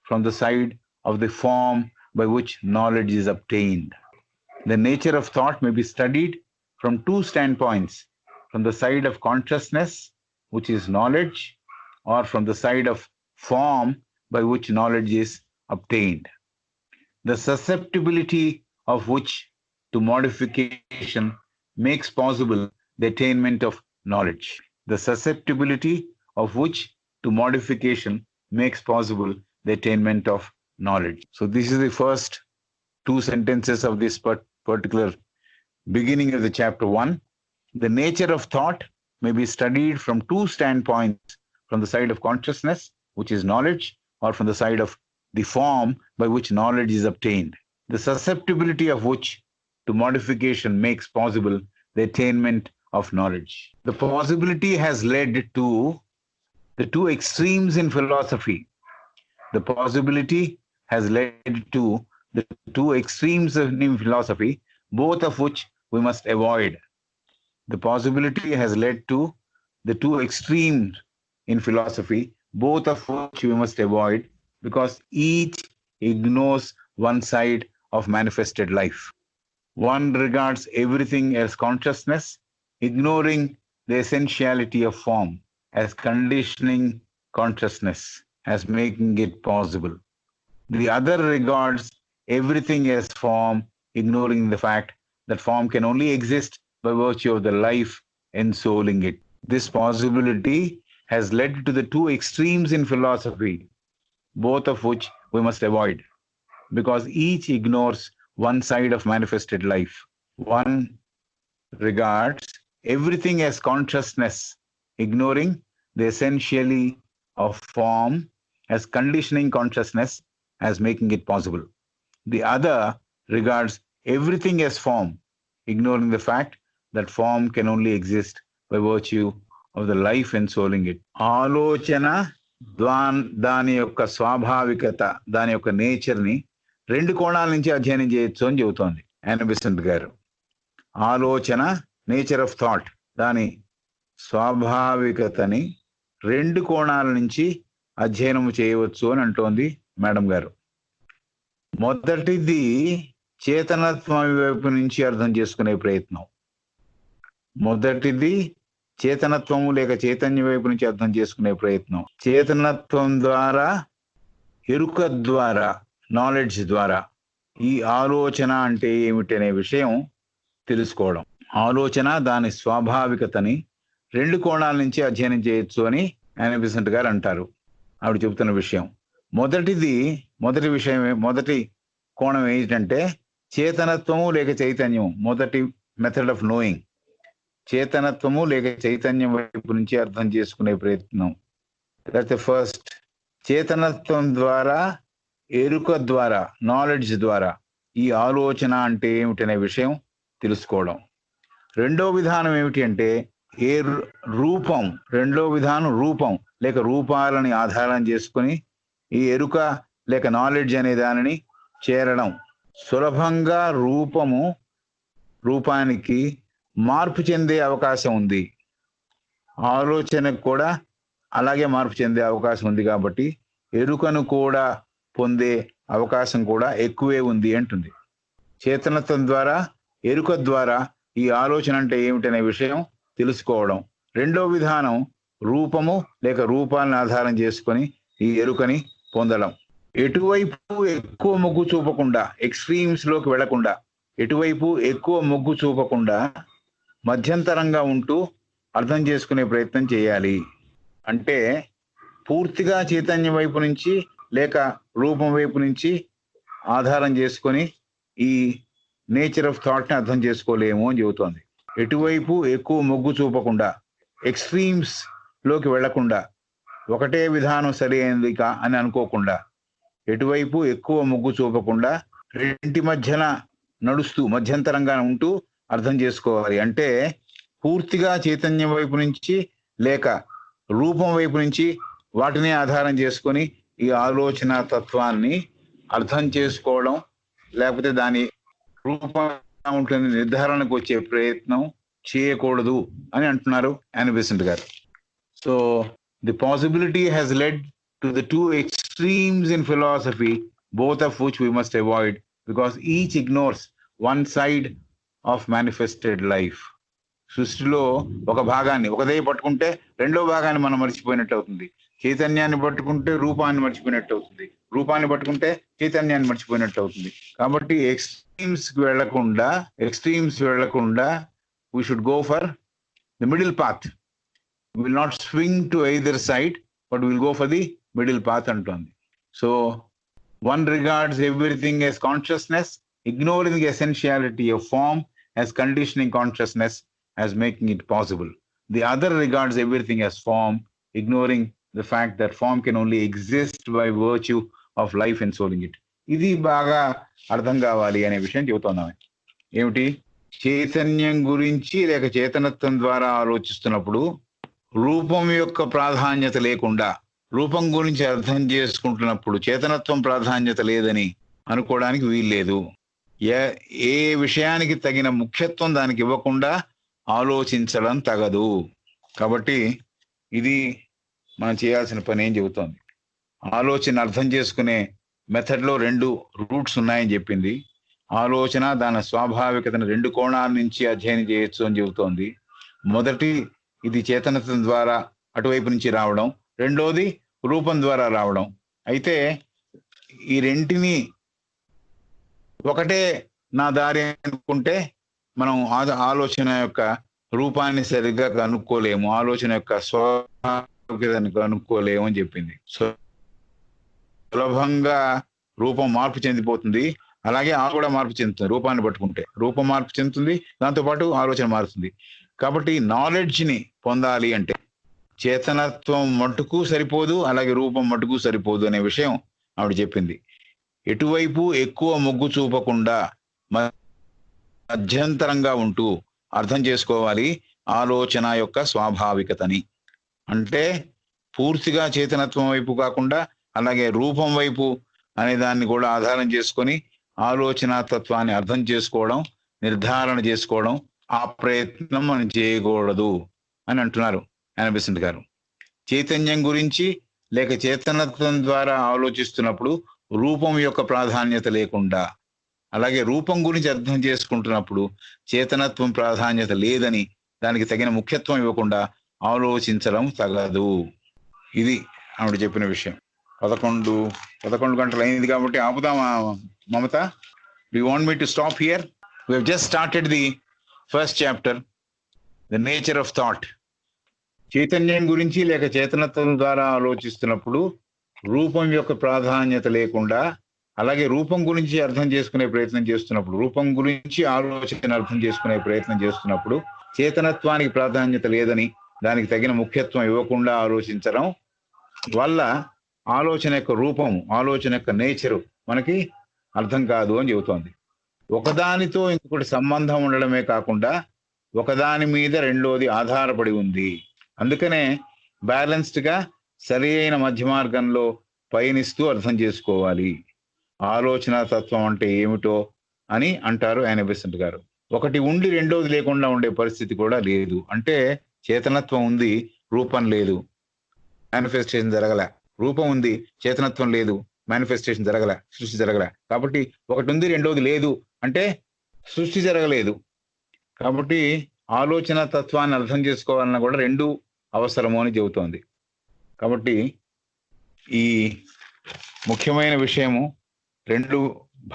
from the side of the form by which knowledge is obtained. The nature of thought may be studied from two standpoints. From the side of consciousness, which is knowledge, or from the side of form by which knowledge is obtained. The susceptibility of which to modification makes possible the attainment of knowledge. The susceptibility of which to modification makes possible the attainment of knowledge. So this is the first two sentences of this particular beginning of the chapter 1. The nature of thought may be studied from two standpoints, from the side of consciousness, which is knowledge, or from the side of the form by which knowledge is obtained. The susceptibility of which to modification makes possible the attainment of knowledge. The possibility has led to the two extremes in philosophy. The possibility has led to the two extremes in philosophy, both of which we must avoid. The possibility has led to the two extremes in philosophy, both of which we must avoid, because each ignores one side of manifested life. One regards everything as consciousness, ignoring the essentiality of form, as conditioning consciousness, as making it possible. The other regards everything as form, ignoring the fact that form can only exist by virtue of the life ensouling it. This possibility has led to the two extremes in philosophy, both of which we must avoid, because each ignores one side of manifested life. One regards everything as consciousness, ignoring the essentiality of form, as conditioning consciousness, as making it possible. The other regards everything as form, ignoring the fact that form can only exist by virtue of the life ensouling it. ఆలోచన దాని యొక్క స్వాభావికత, దాని యొక్క నేచర్ని రెండు కోణాల నుంచి అధ్యయనం చేయొచ్చు అని చెబుతోంది యానా బెసెంట్ గారు. ఆలోచన, నేచర్ ఆఫ్ థాట్, దాని స్వాభావికతని రెండు కోణాల నుంచి అధ్యయనం చేయవచ్చు అని అంటోంది మేడం గారు. మొదటిది చేతనత్వం వైపు నుంచి అర్థం చేసుకునే ప్రయత్నం. మొదటిది చేతనత్వము లేక చైతన్య వైపు నుంచి అర్థం చేసుకునే ప్రయత్నం. చేతనత్వం ద్వారా, ఎరుక ద్వారా, నాలెడ్జ్ ద్వారా ఈ ఆలోచన అంటే ఏమిటనే విషయం తెలుసుకోవడం. ఆలోచన దాని స్వాభావికతని రెండు కోణాల నుంచి అధ్యయనం చేయొచ్చు అని యానా బెసెంట్ గారు అంటారు. ఆవిడ చెబుతున్న విషయం మొదటి కోణం ఏంటంటే చేతనత్వము లేక చైతన్యం. మొదటి మెథడ్ ఆఫ్ నోయింగ్ చేతనత్వము లేక చైతన్యం వైపు నుంచి అర్థం చేసుకునే ప్రయత్నం. That's the first. చేతనత్వం ద్వారా, ఎరుక ద్వారా, నాలెడ్జ్ ద్వారా ఈ ఆలోచన అంటే ఏమిటనే విషయం తెలుసుకోవడం. రెండో విధానం ఏమిటి అంటే రెండో విధానం రూపం లేక రూపాలని ఆధారం చేసుకుని ఈ ఎరుక లేక నాలెడ్జ్ అనే దానిని చేరడం. సులభంగా రూపానికి మార్పు చెందే అవకాశం ఉంది. ఆలోచనకు కూడా అలాగే మార్పు చెందే అవకాశం ఉంది. కాబట్టి ఎరుకను కూడా పొందే అవకాశం కూడా ఎక్కువే ఉంది అంటుంది. చేతనత్వం ద్వారా, ఎరుక ద్వారా ఈ ఆలోచన అంటే ఏమిటనే విషయం తెలుసుకోవడం. రెండో విధానం రూపము లేక రూపాలను ఆధారం చేసుకొని ఈ ఎరుకని పొందడం. ఎటువైపు ఎక్కువ మొగ్గు చూపకుండా, ఎక్స్ట్రీమ్స్ లోకి వెళ్లకుండా, ఎటువైపు ఎక్కువ మొగ్గు చూపకుండా మధ్యంతరంగా ఉంటూ అర్థం చేసుకునే ప్రయత్నం చేయాలి. అంటే పూర్తిగా చైతన్యం వైపు నుంచి లేక రూపం వైపు నుంచి ఆధారం చేసుకొని ఈ నేచర్ ఆఫ్ థాట్ ని అర్థం చేసుకోలేము అని చెబుతోంది. ఎటువైపు ఎక్కువ మొగ్గు చూపకుండా, ఎక్స్ట్రీమ్స్ లోకి వెళ్లకుండా, ఒకటే విధానం సరి అయింది అని అనుకోకుండా, ఎటువైపు ఎక్కువ మొగ్గు చూపకుండా రెంటి మధ్యన నడుస్తూ మధ్యంతరంగా ఉంటూ అర్థం చేసుకోవాలి. అంటే పూర్తిగా చైతన్యం వైపు నుంచి లేక రూపం వైపు నుంచి వాటిని ఆధారం చేసుకొని ఈ ఆలోచన తత్వాన్ని అర్థం చేసుకోవడం, లేకపోతే దాని రూపం ఉంటుంది నిర్ధారణకు వచ్చే ప్రయత్నం చేయకూడదు అని అంటున్నారు యానీ బెసెంట్ గారు. So the possibility has led to the two extremes in philosophy, both of which we must avoid because each ignores one side of manifested life. సృష్టిలో ఒక భాగాన్ని ఒకదే పట్టుకుంటే రెండో భాగాన్ని మనం మర్చిపోయినట్టు అవుతుంది. చైతన్యాన్ని పట్టుకుంటే రూపాన్ని మర్చిపోయినట్టు అవుతుంది, రూపాన్ని పట్టుకుంటే చైతన్యాన్ని మర్చిపోయినట్టు అవుతుంది. కాబట్టి ఎక్స్ట్రీమ్స్ వెళ్లకుండా we should go for the middle path. We will not swing to either side, but we will go for the middle path అంటోంది. So one regards everything as consciousness, ignoring the essentiality of form as conditioning consciousness, as making it possible. The other regards everything as form, ignoring the fact that form can only exist by virtue of life ensouling it. ఇది బాగా అర్థం కావాలి అనే విషయం చెబుతున్నాం. ఏమిటి? చైతన్యం గురించి లేక చేతనత్వం ద్వారా ఆలోచిస్తున్నప్పుడు రూపం యొక్క ప్రాధాన్యత లేకుండా, రూపం గురించి అర్థం చేసుకుంటున్నప్పుడు చేతనత్వం ప్రాధాన్యత లేదని అనుకోవడానికి వీల్లేదు. ఏ విషయానికి తగిన ముఖ్యత్వం దానికి ఇవ్వకుండా ఆలోచించడం తగదు. కాబట్టి ఇది మనం చేయాల్సిన పని ఏం చెబుతోంది. ఆలోచన అర్థం చేసుకునే మెథడ్లో 2 రూట్స్ ఉన్నాయని చెప్పింది. ఆలోచన దాని స్వాభావికతను 2 కోణాల నుంచి అధ్యయనం చేయొచ్చు అని చెబుతోంది. మొదటి, ఇది చేతనత్వం ద్వారా అటువైపు నుంచి రావడం, రెండోది రూపం ద్వారా రావడం. అయితే ఈ రెంటిని ఒకటే నా దారి అనుకుంటే మనం ఆలోచన యొక్క రూపాన్ని సరిగ్గా కనుక్కోలేము, ఆలోచన యొక్క స్వాభావికతను కనుక్కోలేము అని చెప్పింది. సులభంగా రూపం మార్పు చెందిపోతుంది, అలాగే కూడా మార్పు చెందుతుంది. రూపాన్ని పట్టుకుంటే రూపం మార్పు చెందుతుంది, దాంతోపాటు ఆలోచన మారుతుంది. కాబట్టి నాలెడ్జ్ ని పొందాలి అంటే చేతనత్వం మట్టుకు సరిపోదు, అలాగే రూపం మట్టుకు సరిపోదు అనే విషయం ఆవిడ చెప్పింది. ఎటువైపు ఎక్కువ మొగ్గు చూపకుండా మధ్యంతరంగా ఉంటూ అర్థం చేసుకోవాలి ఆలోచన యొక్క స్వాభావికతని. అంటే పూర్తిగా చేతనత్వం వైపు కాకుండా అలాగే రూపం వైపు అనే దాన్ని కూడా ఆధారం చేసుకొని ఆలోచన తత్వాన్ని అర్థం చేసుకోవడం, నిర్ధారణ చేసుకోవడం, ఆ ప్రయత్నం మనం చేయకూడదు అని అంటున్నారు యానీ బెసెంట్ గారు. చైతన్యం గురించి లేక చేతనత్వం ద్వారా ఆలోచిస్తున్నప్పుడు రూపం యొక్క ప్రాధాన్యత లేకుండా, అలాగే రూపం గురించి అర్థం చేసుకుంటున్నప్పుడు చేతనత్వం ప్రాధాన్యత లేదని దానికి తగిన ముఖ్యత్వం ఇవ్వకుండా ఆలోచించడం తగదు. ఇది ఆవిడ చెప్పిన విషయం. 11 గంటలు అయింది కాబట్టి ఆపుదామా మమత? Do you want me to stop here? We have just started the first chapter, the nature of thought. చైతన్యం గురించి లేక చేతనత్వం ద్వారా ఆలోచిస్తున్నప్పుడు రూపం యొక్క ప్రాధాన్యత లేకుండా, అలాగే రూపం గురించి అర్థం చేసుకునే ప్రయత్నం చేస్తున్నప్పుడు, రూపం గురించి ఆలోచన అర్థం చేసుకునే ప్రయత్నం చేస్తున్నప్పుడు చేతనత్వానికి ప్రాధాన్యత లేదని దానికి తగిన ముఖ్యత్వం ఇవ్వకుండా ఆలోచించడం వల్ల ఆలోచన యొక్క రూపము, ఆలోచన యొక్క నేచరు మనకి అర్థం కాదు అని చెబుతోంది. ఒకదానితో ఇంకొకటి సంబంధం ఉండడమే కాకుండా ఒకదాని మీద రెండోది ఆధారపడి ఉంది. అందుకనే బ్యాలెన్స్డ్ గా సరి అయిన మధ్య మార్గంలో పయనిస్తూ అర్థం చేసుకోవాలి. ఆలోచన తత్వం అంటే ఏమిటో అని అంటారు యానీ బెసెంట్ గారు. ఒకటి ఉండి రెండోది లేకుండా ఉండే పరిస్థితి కూడా లేదు. అంటే చేతనత్వం ఉంది, రూపం లేదు, మేనిఫెస్టేషన్ జరగల. రూపం ఉంది, చేతనత్వం లేదు, మేనిఫెస్టేషన్ జరగల, సృష్టి జరగల. కాబట్టి ఒకటి ఉంది రెండోది లేదు అంటే సృష్టి జరగలేదు. కాబట్టి ఆలోచన తత్వాన్ని అర్థం చేసుకోవాలన్నా కూడా రెండు అవసరము అని చెబుతోంది. కాబట్టి ఈ ముఖ్యమైన విషయము రెండు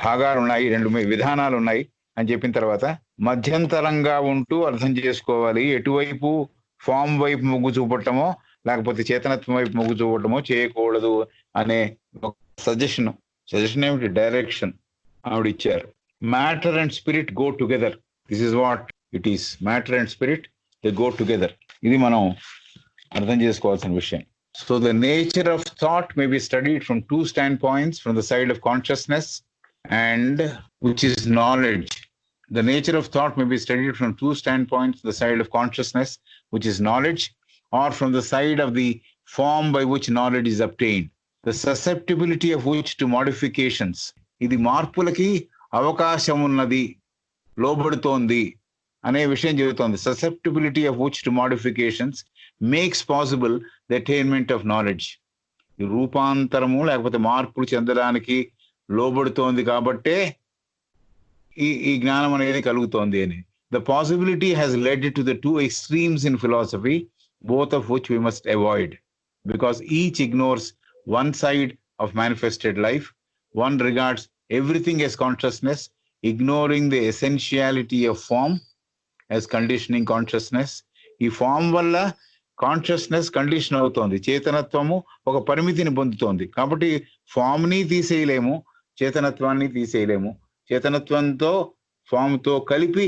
భాగాలు ఉన్నాయి, రెండు విధానాలు ఉన్నాయి అని చెప్పిన తర్వాత మధ్యంతరంగా ఉంటూ అర్థం చేసుకోవాలి. ఎటువైపు ఫామ్ వైపు మొగ్గు చూపటమో లేకపోతే చేతనత్వం వైపు మొగ్గు చూపటమో చేయకూడదు అనే ఒక సజెషన్ ఏమిటి, డైరెక్షన్ ఆవిడ ఇచ్చారు. Matter and spirit go together. This is what it is. Matter and spirit they go together. ఇది మనం అర్థం చేసుకోవాల్సిన విషయం. So the nature of thought may be studied from two standpoints, from the side of consciousness and which is knowledge. The nature of thought may be studied from two standpoints, the side of consciousness, which is knowledge, or from the side of the form by which knowledge is obtained. The susceptibility of which to modifications. ఇది మార్పులకి అవకాశం ఉన్నది, లోబడుతోంది అనే విషయం చెబుతోంది. Susceptibility of which to modifications makes possible the attainment of knowledge. ఈ రూపాంతరము లేకపోతే మార్పులు చెందడానికి లోబడుతోంది కాబట్టే ఈ జ్ఞానం అనేది కలుగుతోంది అని. The possibility has led to the two extremes in philosophy, both of which we must avoid, because each ignores one side of manifested life. One regards everything as consciousness, ignoring the essentiality of form as conditioning consciousness. ఈ ఫామ్ వల్ల కాన్షియస్నెస్ కండిషన్ అవుతోంది, చేతనత్వము ఒక పరిమితిని పొందుతోంది. కాబట్టి ఫామ్ ని తీసేయలేము, చేతనత్వాన్ని తీసేయలేము. చేతనత్వంతో ఫామ్తో కలిపి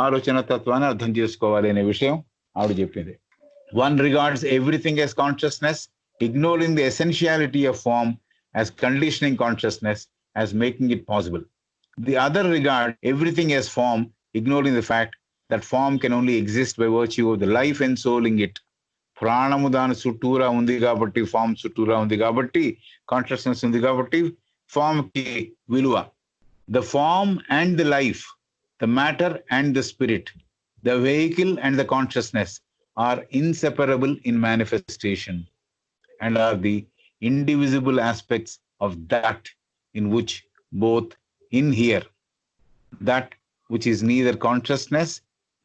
ఆలోచన తత్వాన్ని అర్థం చేసుకోవాలి అనే విషయం ఆవిడ చెప్పింది. One regards everything as consciousness, ignoring the essentiality of form as conditioning consciousness, as making it possible. The other regards everything as form, ignoring the fact that form can only exist by virtue of the life ensouling it. ప్రాణము దాని చుట్టూరా ఉంది కాబట్టి, ఫామ్ చుట్టూరా ఉంది కాబట్టి, కాన్షియస్నెస్ ఉంది కాబట్టి ఫామ్ కి విలువ. The form and the life, the matter and the spirit, the vehicle and the consciousness are inseparable in manifestation and are the indivisible aspects of that in which both inhere, that which is neither consciousness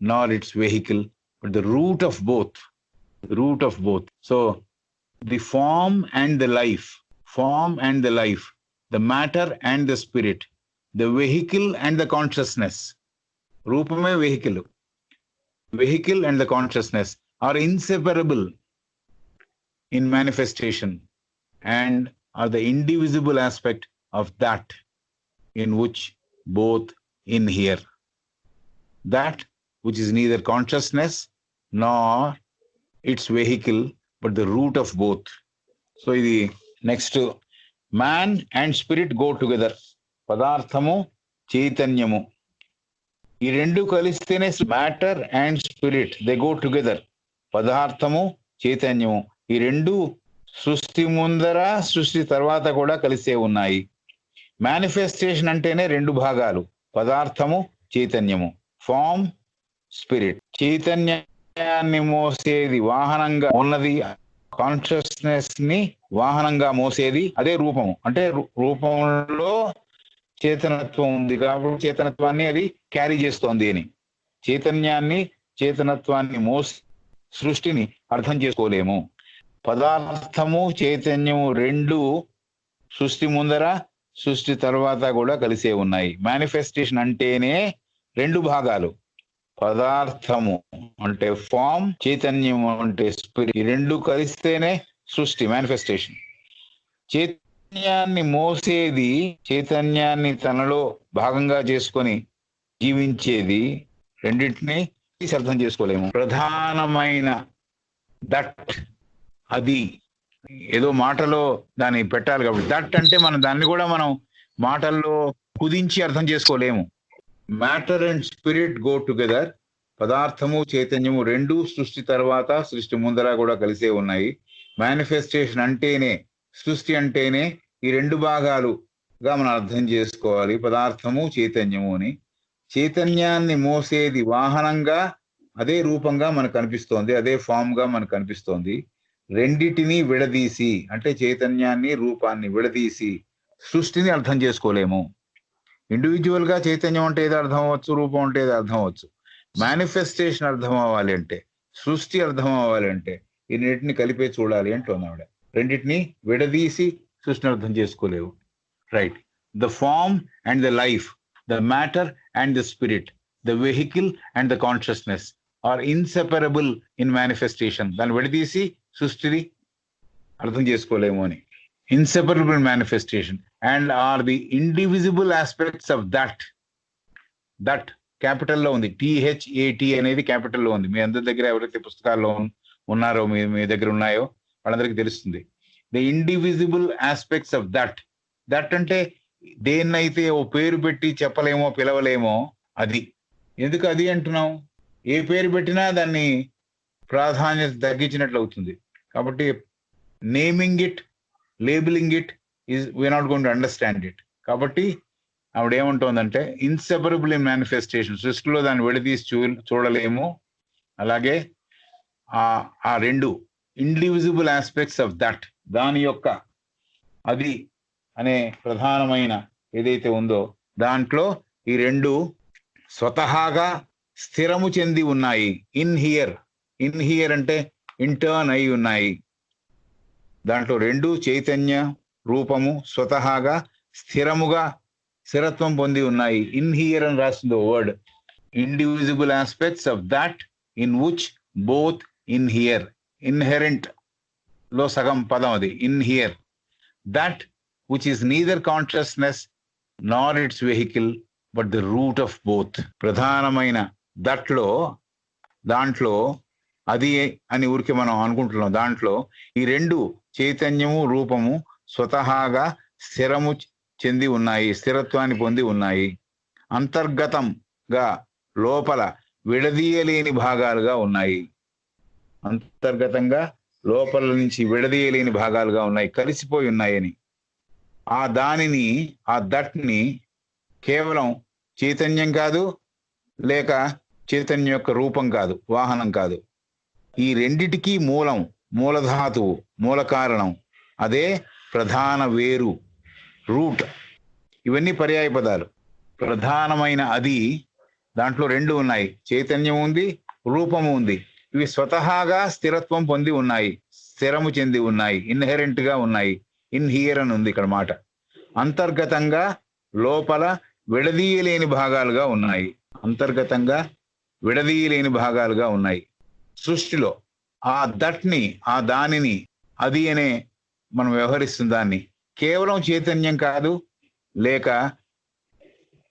nor its vehicle, but the root of both. So the form and the life, the matter and the spirit, the vehicle and the consciousness, rupame vehicle and the consciousness are inseparable in manifestation and are the indivisible aspect of that in which both inhere, that which is neither consciousness nor its vehicle, but the root of both. So the next, man and spirit go together. పదార్థము చైతన్యము ఈ రెండు కలిస్తేనే matter and spirit they go together. పదార్థము చైతన్యము ఈ రెండు సృష్టి ముందర సృష్టి తర్వాత కూడా కలిసే ఉన్నాయి. మేనిఫెస్టేషన్ అంటేనే రెండు భాగాలు, పదార్థము చైతన్యము, ఫామ్ స్పిరిట్. చైతన్యాన్ని మోసేది వాహనంగా ఉన్నది, కాన్షియస్నెస్ ని వాహనంగా మోసేది అదే రూపము. అంటే రూపంలో చేతనత్వం ఉంది కాబట్టి చేతనత్వాన్ని అది క్యారీ చేస్తోంది అని. చేతనత్వాన్ని మోసి సృష్టిని అర్థం చేసుకోలేము. పదార్థము చైతన్యము రెండు సృష్టి ముందర సృష్టి తర్వాత కూడా కలిసే ఉన్నాయి. మేనిఫెస్టేషన్ అంటేనే రెండు భాగాలు, పదార్థము అంటే ఫామ్, చైతన్యము అంటే స్పిరిట్. ఈ రెండు కలిస్తేనే సృష్టి, మేనిఫెస్టేషన్. చైతన్యాన్ని మోసేది, చైతన్యాన్ని తనలో భాగంగా చేసుకొని జీవించేది, రెండింటినీ అర్థం చేసుకోలేము. ప్రధానమైన దట్, అది ఏదో మాటలో దాన్ని పెట్టాలి కాబట్టి దట్ అంటే మనం దాన్ని కూడా మనం మాటల్లో కుదించి అర్థం చేసుకోలేము. Matter and spirit go together. పదార్థము చైతన్యము రెండు సృష్టి తర్వాత సృష్టి ముందర కూడా కలిసే ఉన్నాయి. మేనిఫెస్టేషన్ అంటేనే, సృష్టి అంటేనే ఈ రెండు భాగాలుగా మనం అర్థం చేసుకోవాలి, పదార్థము చైతన్యము అని. చైతన్యాన్ని మోసేది వాహనంగా అదే రూపంగా మనకు కనిపిస్తోంది, అదే ఫామ్ గా మనకు కనిపిస్తోంది. రెండిటిని విడదీసి అంటే చైతన్యాన్ని రూపాన్ని విడదీసి సృష్టిని అర్థం చేసుకోలేము. ఇండివిజువల్ గా చైతన్యం అంటే ఏదో అర్థం అవ్వచ్చు, రూపం అంటే ఏదో అర్థం అవ్వచ్చు. మేనిఫెస్టేషన్ అర్థం అవ్వాలి అంటే, సృష్టి అర్థం అవ్వాలి అంటే ఈ రెండింటిని కలిపే చూడాలి అంటుంది ఆవిడ. రెండింటిని విడదీసి సృష్టిని అర్థం చేసుకోలేవు. Right. The form and the life, the matter and the spirit, the vehicle and the consciousness are inseparable in manifestation. దాన్ని విడదీసి సృష్టిని అర్థం చేసుకోలేము అని. Inseparable manifestation and are the indivisible aspects of that. That క్యాపిటల్లో ఉంది, THAT అనేది క్యాపిటల్లో ఉంది. మీ అందరి దగ్గర ఎవరైతే పుస్తకాల్లో ఉన్నారో, మీ దగ్గర ఉన్నాయో వాళ్ళందరికీ తెలుస్తుంది. The indivisible aspects of that. That అంటే దేన్నైతే ఓ పేరు పెట్టి చెప్పలేమో, పిలవలేమో అది. ఎందుకు అది అంటున్నాం? ఏ పేరు పెట్టినా దాన్ని ప్రాధాన్యత తగ్గించినట్లు అవుతుంది. కాబట్టి naming it, labeling it is we are not going to understand it. కాబట్టి ఆవిడ ఏమంటోందంటే ఇన్సెపరబుల్ ఇన్ మేనిఫెస్టేషన్, సృష్టిలో దాన్ని విడదీసి చూడలేము. అలాగే ఆ రెండు ఇండివిజిబుల్ ఆస్పెక్ట్స్ ఆఫ్ దట్, దాని యొక్క అది అనే ప్రధానమైన ఏదైతే ఉందో దాంట్లో ఈ రెండు స్వతహాగా స్థిరము చెంది ఉన్నాయి. ఇన్ హియర్ అంటే ఇంటర్న్ అయి ఉన్నాయి. దాంట్లో రెండు చైతన్య రూపము స్వతహాగా స్థిరత్వం పొంది ఉన్నాయి. ఇన్ హియర్ అని రాసింది word. Indivisible aspects of that in which both in here. Inherent లో సగం పదం అది, in here. That which is neither consciousness nor its vehicle but the root of both. ప్రధానమైన దాంట్లో అది అని ఊరికి మనం అనుకుంటున్నాం. దాంట్లో ఈ రెండు చైతన్యము రూపము స్వతహాగా స్థిరము చెంది ఉన్నాయి, స్థిరత్వాన్ని పొంది ఉన్నాయి. అంతర్గతంగా లోపల విడదీయలేని భాగాలుగా ఉన్నాయి. అంతర్గతంగా లోపల నుంచి విడదీయలేని భాగాలుగా ఉన్నాయి, కలిసిపోయి ఉన్నాయని. ఆ దట్ని కేవలం చైతన్యం కాదు, లేక చైతన్యం యొక్క రూపం కాదు, వాహనం కాదు. ఈ రెండిటికీ మూలధాతువు, మూల కారణం. అదే ప్రధాన వేరు, రూట్. ఇవన్నీ పర్యాయ పదాలు. ప్రధానమైన అది, దాంట్లో రెండు ఉన్నాయి, చైతన్యం ఉంది, రూపము ఉంది. ఇవి స్వతహాగా స్థిరత్వం పొంది ఉన్నాయి, స్థిరము చెంది ఉన్నాయి, ఇన్హెరెంట్ గా ఉన్నాయి. ఇన్ హియర్ అని ఉంది ఇక్కడ మాట. అంతర్గతంగా లోపల విడదీయలేని భాగాలుగా ఉన్నాయి. అంతర్గతంగా విడదీయలేని భాగాలుగా ఉన్నాయి. సృష్టిలో దానిని అది అనే మనం వ్యవహరిస్తున్న దాన్ని కేవలం చైతన్యం కాదు, లేక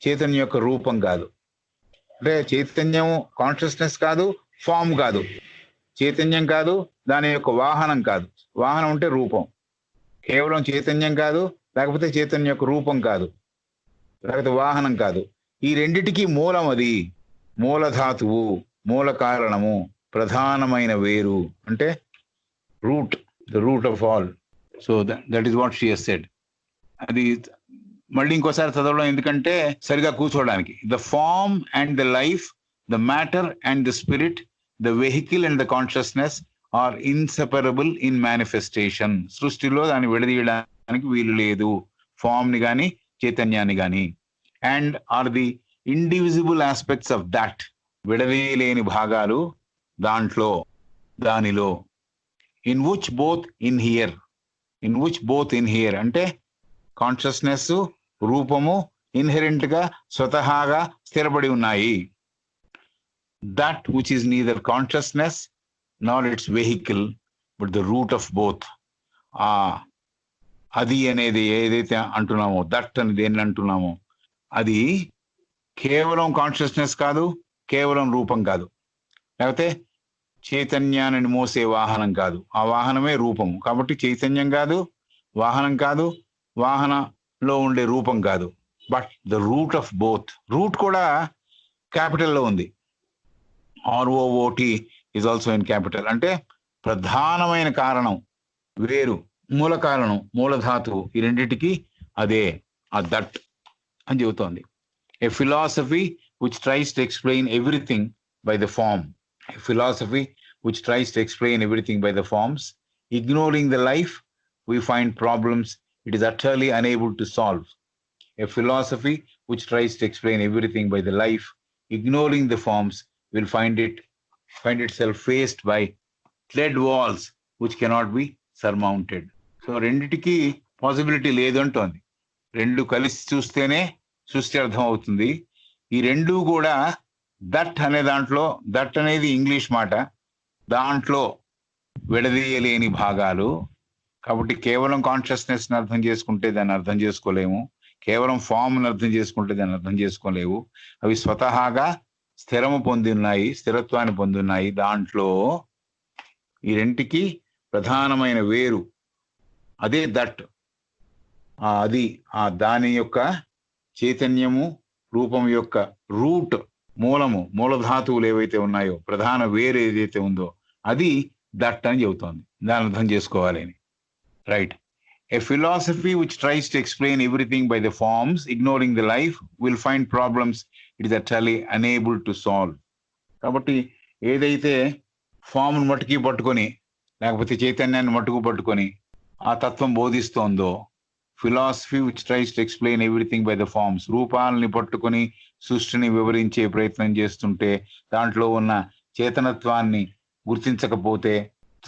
చైతన్యం యొక్క రూపం కాదు. అంటే చైతన్యం కాన్షియస్నెస్ కాదు, ఫామ్ కాదు. చైతన్యం కాదు, దాని యొక్క వాహనం కాదు. వాహనం అంటే రూపం. కేవలం చైతన్యం కాదు, లేకపోతే చైతన్యం యొక్క రూపం కాదు, లేకపోతే వాహనం కాదు. ఈ రెండిటికి మూలం అది, మూలధాతువు, మూల కారణము, ప్రధానమైన వేరు. అంటే root, the root of all. So that is what she has said. అది మళ్ళీ ఇంకోసారి చదవడం ఎందుకంటే సరిగా కూర్చోవడానికి. The form and the life, the matter and the spirit, the vehicle and the consciousness are inseparable in manifestation. సృష్టిలో దాన్ని విడదీయడానికి వీలు లేదు, ఫామ్ ని గాని చైతన్యాన్ని గాని. And are the indivisible aspects of that, విడదీయలేని భాగాలు దానిలో. In which both in here అంటే కాన్షియస్నెస్, రూపము ఇన్హెరెంట్ గా స్వతహాగా స్థిరపడి ఉన్నాయి. That which is neither consciousness not its vehicle but the root of both. అది అనేది ఏదైతే అంటున్నామో, దట్ అని దేన్ని అంటున్నామో, అది కేవలం కాన్షియస్నెస్ కాదు, కేవలం రూపం కాదు, లేకపోతే చైతన్యాన్ని మోసే వాహనం కాదు. ఆ వాహనమే రూపము. కాబట్టి చైతన్యం కాదు, వాహనం కాదు, వాహనంలో ఉండే రూపం కాదు, but the root of both. Root కూడా క్యాపిటల్లో ఉంది. ROOT is also in capital. అంటే ప్రధానమైన కారణం, వేరు, మూల కారణం, మూలధాతువు, ఈ రెండింటికి అదే ఆ దట్ అని చెబుతోంది. A philosophy which tries to explain everything by the form. A philosophy which tries to explain everything by the forms. Ignoring the life, we find problems it is utterly unable to solve. A philosophy which tries to explain everything by the life, ignoring the forms, will find itself faced by dead walls which cannot be surmounted. So రెండిటికి పాసిబిలిటీ లేదు అంటోంది. రెండు కలిసి చూస్తేనే సృష్టి అర్థం అవుతుంది. ఈ రెండు కూడా దట్ అనే దాంట్లో, దట్ అనేది ఇంగ్లీష్ మాట, దాంట్లో విడదీయలేని భాగాలు. కాబట్టి కేవలం కాన్షియస్నెస్ ని అర్థం చేసుకుంటే దాన్ని అర్థం చేసుకోలేము, కేవలం ఫామ్ ని అర్థం చేసుకుంటే దాన్ని అర్థం చేసుకోలేవు. అవి స్వతహాగా స్థిరము పొందిన్నాయి, స్థిరత్వాన్ని పొందున్నాయి. దాంట్లో ఈ రెంటికి ప్రధానమైన వేరు అదే దట్. అది దాని యొక్క చైతన్యము రూపం యొక్క రూట్, మూలధాతువులు ఏవైతే ఉన్నాయో, ప్రధాన వేరు ఏదైతే ఉందో అది దట్ అని చెబుతోంది. దాన్ని అర్థం చేసుకోవాలి అని. Right. A philosophy which tries to explain everything by the forms, ignoring the life, will find problems it is utterly unable to solve. కాబట్టి ఏదైతే ఫామ్ మట్టుకి పట్టుకొని, లేకపోతే చైతన్యాన్ని మట్టుకు పట్టుకొని ఆ తత్వం బోధిస్తోందో, philosophy which tries to explain everything by the forms, రూపాలని పట్టుకొని సృష్టిని వివరించే ప్రయత్నం చేస్తుంటే దాంట్లో ఉన్న చేతనత్వాన్ని గుర్తించకపోతే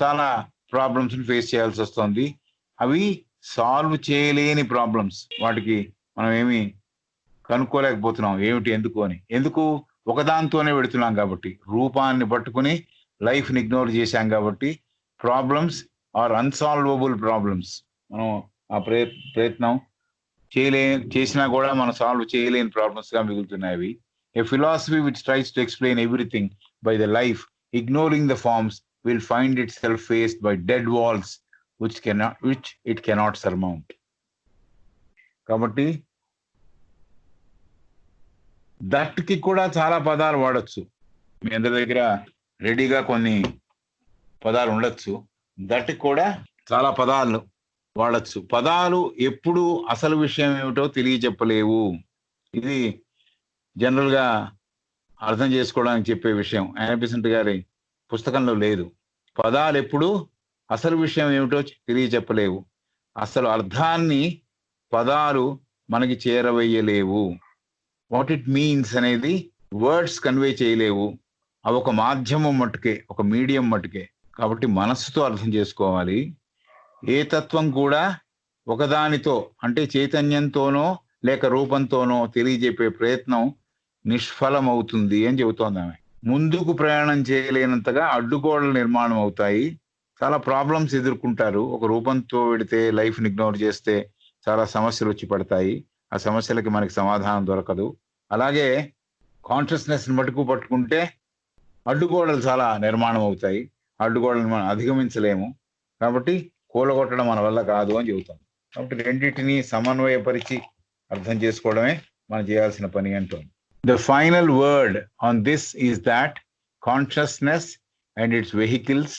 చాలా ప్రాబ్లమ్స్ ని ఫేస్ చేయాల్సి వస్తుంది. అవి సాల్వ్ చేయలేని ప్రాబ్లమ్స్. వాటికి మనం ఏమి కనుక్కోలేకపోతున్నాం ఏమిటి, ఎందుకు అని. ఎందుకు? ఒకదాంతోనే పెడుతున్నాం కాబట్టి, రూపాన్ని పట్టుకుని లైఫ్ ని ఇగ్నోర్ చేశాం కాబట్టి ప్రాబ్లమ్స్ ఆర్ అన్సాల్వబుల్ ప్రాబ్లమ్స్. మనం ఆ ప్రయత్నం చేసినా కూడా మనం సాల్వ్ చేయలేని ప్రాబ్లమ్స్ గా మిగులుతున్నాయి. A philosophy which tries to explain everything by the life, ignoring the forms, will find itself faced by dead walls which it cannot surmount. కాబట్టి దట్ కి కూడా చాలా పదాలు వాడచ్చు. మీ అందరి దగ్గర రెడీగా కొన్ని పదాలు ఉండొచ్చు. దట్ కూడా చాలా పదాలు వాడచ్చు. పదాలు ఎప్పుడు అసలు విషయం ఏమిటో తెలియజెప్పలేవు. ఇది జనరల్ గా అర్థం చేసుకోవడానికి చెప్పే విషయం. యానబెసెంట్ గారి పుస్తకంలో లేదు. పదాలు ఎప్పుడు అసలు విషయం ఏమిటో తెలియజెప్పలేవు. అసలు అర్థాన్ని పదాలు మనకి చేరవేయలేవు. వాట్ ఇట్ మీన్స్ అనేది వర్డ్స్ కన్వే చేయలేవు. అవి ఒక మాధ్యమం మట్టుకే, ఒక మీడియం మట్టుకే. కాబట్టి మనస్సుతో అర్థం చేసుకోవాలి. ఏ తత్వం కూడా ఒకదానితో, అంటే చైతన్యంతోనో లేక రూపంతోనో తెలియజెప్పే ప్రయత్నం నిష్ఫలమవుతుంది అని చెబుతోంది ఆమె. ముందుకు ప్రయాణం చేయలేనంతగా అడ్డుగోడల నిర్మాణం అవుతాయి. చాలా ప్రాబ్లమ్స్ ఎదుర్కొంటారు. ఒక రూపంతో పెడితే, లైఫ్ని ఇగ్నోర్ చేస్తే చాలా సమస్యలు వచ్చి పడతాయి. ఆ సమస్యలకి మనకి సమాధానం దొరకదు. అలాగే కాన్షియస్నెస్ మటుకు పట్టుకుంటే అడ్డుగోడలు చాలా నిర్మాణం అవుతాయి. అడ్డుగోడలను మనం అధిగమించలేము. కాబట్టి కూలగొట్టడం మన వల్ల కాదు అని చెబుతాం. కాబట్టి రెండింటిని సమన్వయపరిచి అర్థం చేసుకోవడమే మనం చేయాల్సిన పని అంటుంది. The final word on this is that consciousness and its vehicles,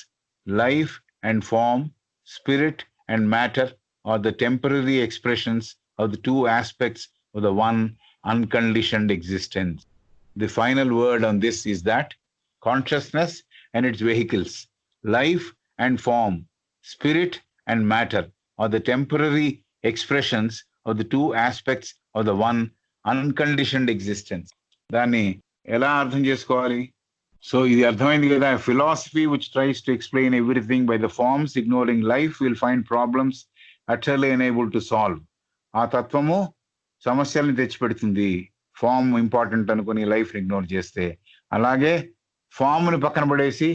life and form, spirit and matter, are the temporary expressions of the two aspects of the one unconditioned existence. The final word on this is that consciousness and its vehicles, life and form, spirit and matter, are the temporary expressions of the two aspects of the one unconditioned existence. దాన్ని ఎలా అర్థం చేసుకోవాలి? సో ఇది అర్థమైంది కదా. Philosophy which tries to explain everything by the forms, ignoring life, will find problems utterly unable to solve. ఆ తత్వము సమస్యల్ని తెచ్చిపెడుతుంది ఫామ్ ఇంపార్టెంట్ అనుకుని లైఫ్ ఇగ్నోర్ చేస్తే. అలాగే ఫామ్ని పక్కన పడేసి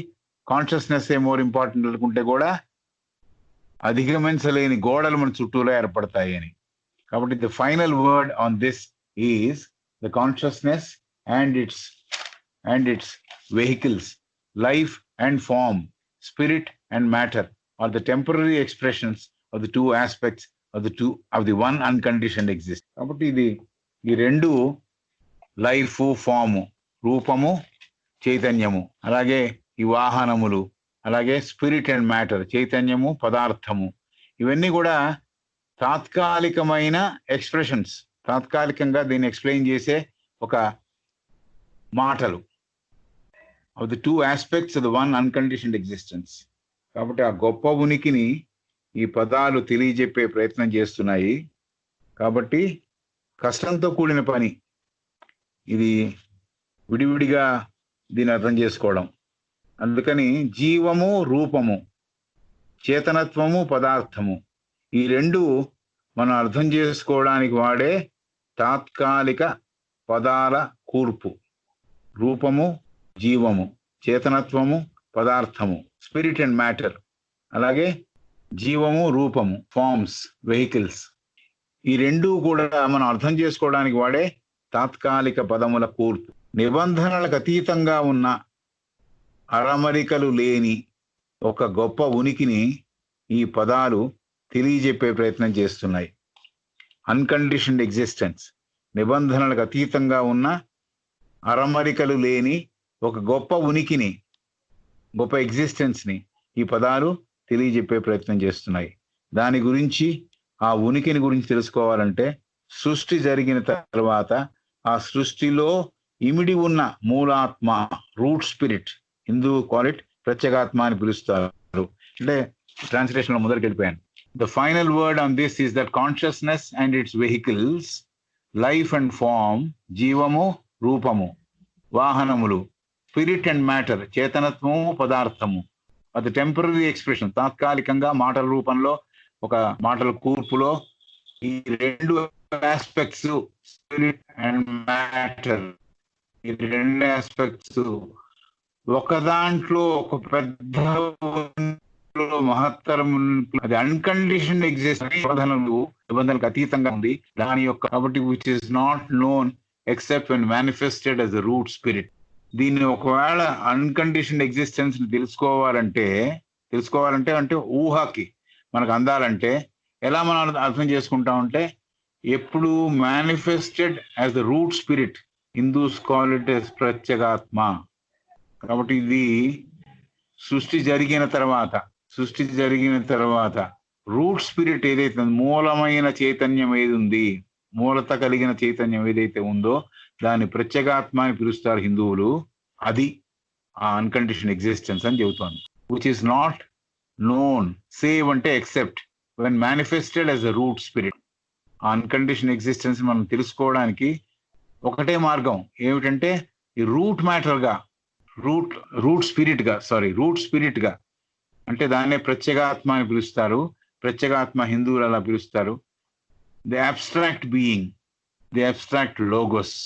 కాన్షియస్నెస్ ఏ మోర్ ఇంపార్టెంట్ అనుకుంటే కూడా అధిగమించలేని గోడలు మన చుట్టూలో ఏర్పడతాయి అని. కాబట్టి the final word on this is the consciousness and its vehicles, life and form, spirit and matter, are the temporary expressions of the two aspects of the one unconditioned existence. కాబట్టి ఇది ఈ రెండు, లైఫ్, ఫాము, రూపము, చైతన్యము, అలాగే ఈ వాహనములు, అలాగే స్పిరిట్ అండ్ మ్యాటర్, చైతన్యము, పదార్థము, ఇవన్నీ కూడా తాత్కాలికమైన ఎక్స్ప్రెషన్స్. తాత్కాలికంగా దీన్ని ఎక్స్ప్లెయిన్ చేసే ఒక మాటలు. Of the two aspects of the one unconditioned existence. కాబట్టి ఆ గొప్ప ఉనికిని ఈ పదాలు తెలియజెప్పే ప్రయత్నం చేస్తున్నాయి. కాబట్టి కష్టంతో కూడిన పని. ఇది విడివిడిగా దీన్ని అర్థం చేసుకోవడం. అందుకని జీవము రూపము, చేతనత్వము పదార్థము, ఈ రెండు మనం అర్థం చేసుకోవడానికి వాడే తాత్కాలిక పదాల కూర్పు. రూపము, జీవము, చేతనత్వము, పదార్థము, స్పిరిట్ అండ్ మ్యాటర్. అలాగే జీవము, రూపము, ఫార్మ్స్, వెహికల్స్. ఈ రెండు కూడా మనం అర్థం చేసుకోవడానికి వాడే తాత్కాలిక పదముల కూర్పు. నిబంధనలకు అతీతంగా ఉన్న అరమరికలు లేని ఒక గొప్ప ఉనికిని ఈ పదాలు తెలియజెప్పే ప్రయత్నం చేస్తున్నాయి. అన్కండిషన్డ్ ఎగ్జిస్టెన్స్, నిబంధనలకు అతీతంగా ఉన్న అరమరికలు లేని ఒక గొప్ప ఉనికిని, గొప్ప ఎగ్జిస్టెన్స్ని ఈ పదాలు తెలియజెప్పే ప్రయత్నం చేస్తున్నాయి. దాని గురించి, ఆ ఉనికిని గురించి తెలుసుకోవాలంటే సృష్టి జరిగిన తర్వాత ఆ సృష్టిలో ఇమిడి ఉన్న మూలాత్మ, root spirit, Hindu call it ప్రత్యేగాత్మ అని పిలుస్తారు. అంటే ట్రాన్స్లేషన్ లో మొదటికి వెళ్ళిపోయాను. The final word on this is that consciousness and its vehicles, life and form, జీవము, రూపము, వాహనములు, స్పిరిట్ అండ్ మ్యాటర్, చేతనత్వము, పదార్థము, అది టెంపరీ ఎక్స్ప్రెషన్, తాత్కాలికంగా మాటల రూపంలో, ఒక మాటల కూర్పులో ఈ రెండు ఆస్పెక్ట్స్, స్పిరిట్ అండ్ మ్యాటర్, ఈ రెండు ఆస్పెక్ట్స్ ఒక దాంట్లో ఒక పెద్ద మహత్తరం, అది అన్కండిషన్ ఎగ్జిస్ట్, నిబంధనలకు అతీతంగా ఉంది దాని యొక్క. కాబట్టి which is not known except when manifested as a root spirit. దీన్ని ఒకవేళ అన్కండిషన్ ఎగ్జిస్టెన్స్ ని తెలుసుకోవాలంటే అంటే ఊహకి మనకు అందాలంటే ఎలా మనం అర్థం చేసుకుంటామంటే, ఎప్పుడు manifested as the root spirit, Hindus call it as ప్రత్యేగాత్మ. కాబట్టి ఇది సృష్టి జరిగిన తర్వాత రూట్ స్పిరిట్ ఏదైతే, మూలమైన చైతన్యం ఏది ఉంది, మూలత కలిగిన చైతన్యం ఏదైతే ఉందో దాన్ని ప్రత్యేగాత్మ అని పిలుస్తారు హిందువులు. అది ఆ అన్కండిషన్ ఎగ్జిస్టెన్స్ అని చెబుతోంది. Which is not known save అంటే except when manifested as a root spirit. ఆ అన్కండిషన్ ఎగ్జిస్టెన్స్ మనం తెలుసుకోవడానికి ఒకటే మార్గం ఏమిటంటే ఈ రూట్ మ్యాటర్ గా, రూట్ స్పిరిట్ గా, అంటే దాన్నే ప్రత్యేగాత్మ అని పిలుస్తారు. ప్రత్యేగాత్మ హిందువులు అలా పిలుస్తారు. The abstract being, the abstract logos,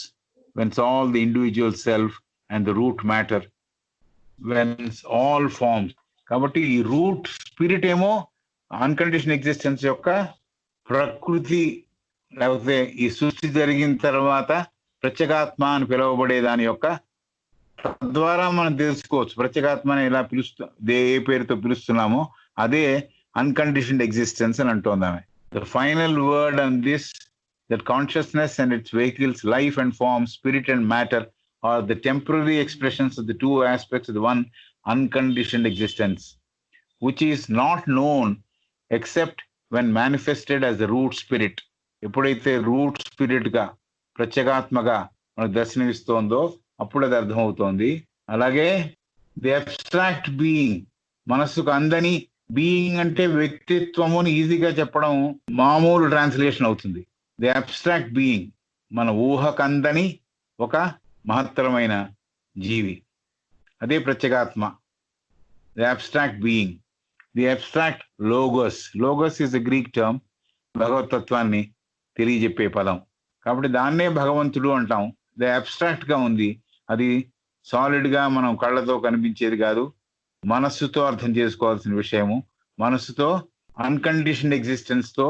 whence all the individual self and the root matter, whence all forms. కాబట్టి ఈ రూట్ స్పిరిట్ ఏమో అన్కండిషన్ ఎగ్జిస్టెన్స్ యొక్క ప్రకృతి, లేకపోతే ఈ సృష్టి జరిగిన తర్వాత ప్రత్యేగాత్మ అని పిలువబడే దాని యొక్క, తద్వారా మనం తెలుసుకోవచ్చు ప్రత్యేగాత్మని ఎలా ఏ పేరుతో పిలుస్తున్నామో అదే అన్కండిషన్డ్ ఎగ్జిస్టెన్స్ అని అంటోంది ఆమె. The final word on this, that consciousness and its vehicles, life and form, spirit and matter are the temporary expressions of the two aspects of the one unconditioned existence, which is not known except when manifested as the root spirit. ఎప్పుడైతే రూట్ స్పిరిట్ గా, ప్రత్యేగాత్మగా మనకు దర్శనమిస్తోందో అప్పుడు అది అర్థమవుతోంది. అలాగే ది అబ్స్ట్రాక్ట్ బీయింగ్, మనస్సుకు అందని, బీయింగ్ అంటే వ్యక్తిత్వముని ఈజీగా చెప్పడం మామూలు ట్రాన్స్లేషన్ అవుతుంది. ది అబ్స్ట్రాక్ట్ బీయింగ్, మన ఊహకందని ఒక మహత్తరమైన జీవి, అదే ప్రత్యేగాత్మ. The abstract being, the abstract logos. Logos is a Greek term, భగవతత్వాన్ని తెలియజెప్పే పదం. కాబట్టి దాన్నే భగవంతుడు అంటాం. ది అబ్స్ట్రాక్ట్ గా ఉంది, అది సాలిడ్ గా మనం కళ్ళతో కనిపించేది కాదు, మనస్సుతో అర్థం చేసుకోవాల్సిన విషయము. మనస్సుతో అన్కండిషన్డ్ ఎగ్జిస్టెన్స్ తో,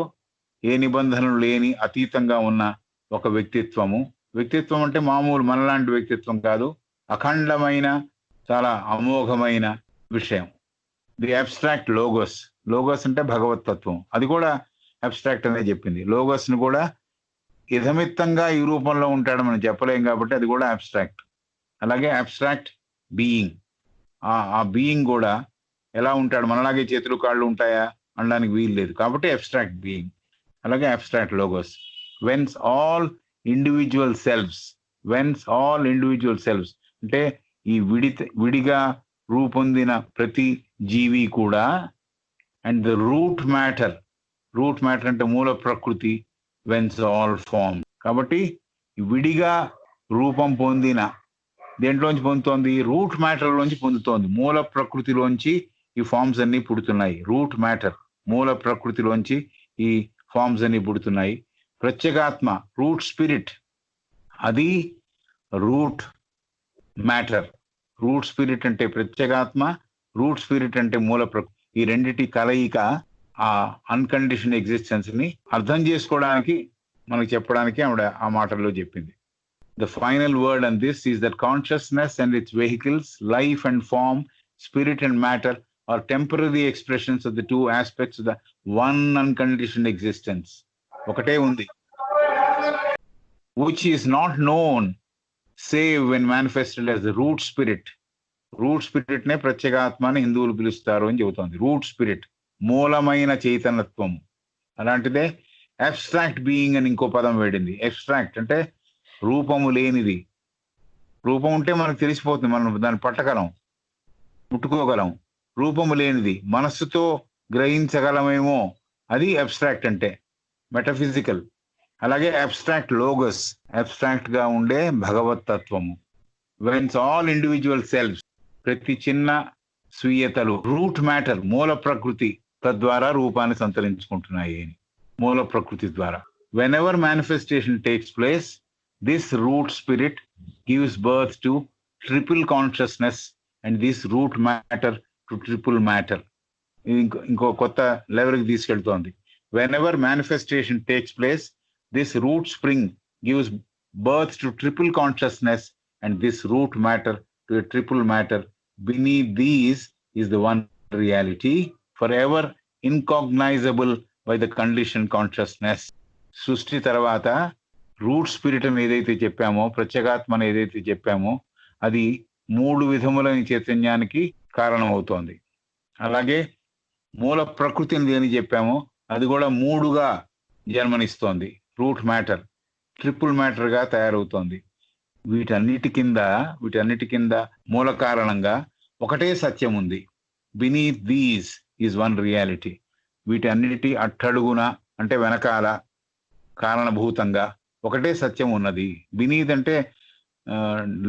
ఏ నిబంధనలు లేని అతీతంగా ఉన్న ఒక వ్యక్తిత్వము. వ్యక్తిత్వం అంటే మామూలు మనలాంటి వ్యక్తిత్వం కాదు, అఖండమైన, చాలా అమోఘమైన విషయం. ది అబ్స్ట్రాక్ట్ లోగోస్, లోగోస్ అంటే భగవతత్వం, అది కూడా అబ్స్ట్రాక్ట్ అనే చెప్పింది. లోగోస్ ని కూడా ఇదమిత్తంగా ఈ రూపంలో ఉంటాడు మనం చెప్పలేం కాబట్టి అది కూడా అబ్స్ట్రాక్ట్. అలాగే అబ్స్ట్రాక్ట్ బీయింగ్, ఆ బీయింగ్ కూడా ఎలా ఉంటాడు, మనలాగే చేతులు కాళ్ళు ఉంటాయా అనడానికి వీలు లేదు కాబట్టి అబ్స్ట్రాక్ట్ బీయింగ్. అలాగే abstract logos. Whence all individual selfs, అంటే ఈ విడిగా రూపొందిన ప్రతి జీవి కూడా, అండ్ ద రూట్ మ్యాటర్ అంటే మూల ప్రకృతి, వెన్స్ ఆల్ ఫార్మ్, కాబట్టి విడిగా రూపం పొందిన దేంట్లోంచి పొందుతోంది? రూట్ మ్యాటర్ లోంచి పొందుతోంది. మూల ప్రకృతిలోంచి ఈ ఫార్మ్స్ అన్ని పుడుతున్నాయి. రూట్ మ్యాటర్, మూల ప్రకృతిలోంచి ఈ ఫార్మ్స్ అన్ని పుడుతున్నాయి. ప్రత్యేగాత్మ, రూట్ స్పిరిట్, అది రూట్ మ్యాటర్. రూట్ స్పిరిట్ అంటే ప్రత్యేగాత్మ, రూట్ స్పిరిట్ అంటే మూల ప్రకృతి. ఈ రెండిటి కలయిక ఆ అన్కండిషన్ ఎగ్జిస్టెన్స్ ని అర్థం చేసుకోవడానికి మనకు చెప్పడానికి ఆవిడ ఆ మాటల్లో చెప్పింది. The final word on this is that consciousness and its vehicles, life and form, spirit and matter, are temporary expressions of the two aspects of the one unconditioned existence. ఒకటే ఉంది, which is not known save when manifested as the root spirit. Root spirit నే ప్రత్యేగాత్మ అని హిందువులు పిలుస్తారు అని చెబుతోంది. రూట్ స్పిరిట్, మూలమైన చైతన్యత్వం. అలాంటిదే అబ్స్ట్రాక్ట్ బీయింగ్ అని ఇంకో పదం వేడింది. అబ్స్ట్రాక్ట్ అంటే రూపము లేనిది. రూపం ఉంటే మనకు తెలిసిపోతుంది, మనం దాన్ని పట్టగలం, ముట్టుకోగలం. రూపము లేనిది, మనస్సుతో గ్రహించగలమేమో, అది అబ్స్ట్రాక్ట్ అంటే మెటఫిజికల్. అలాగే అబ్స్ట్రాక్ట్ లోగస్, అబ్స్ట్రాక్ట్ గా ఉండే భగవతత్వము. వెన్స్ ఆల్ ఇండివిజువల్ సెల్ఫ్స్, ప్రతి చిన్న స్వీయతలు రూట్ మ్యాటర్, మూల ప్రకృతి తద్వారా రూపాన్ని సంతరించుకుంటున్నాయి. మూల ప్రకృతి ద్వారా whenever manifestation takes place, this root spirit gives birth to triple consciousness and this root matter to triple matter. ఇంకో కొత్త లెవెల్కి తీసుకెళ్తోంది. whenever manifestation takes place, this root spring gives birth to triple consciousness and this root matter to a triple matter. Beneath these is the one reality, forever incognizable by the conditioned consciousness. సృష్టి తర్వాత రూట్ స్పిరిట్ అని ఏదైతే చెప్పామో, ప్రత్యేగాత్మని ఏదైతే చెప్పామో, అది మూడు విధములైన చైతన్యానికి కారణమవుతోంది. అలాగే మూల ప్రకృతిని దేని చెప్పామో అది కూడా మూడుగా జన్మనిస్తోంది. రూట్ మ్యాటర్ ట్రిపుల్ మ్యాటర్ గా తయారవుతోంది. వీటన్నిటి కింద మూల కారణంగా ఒకటే సత్యం ఉంది. Beneath these is one reality. వీటన్నిటి అట్టడుగున అంటే వెనకాల కారణభూతంగా ఒకటే సత్యం ఉన్నది. బినీత్ అంటే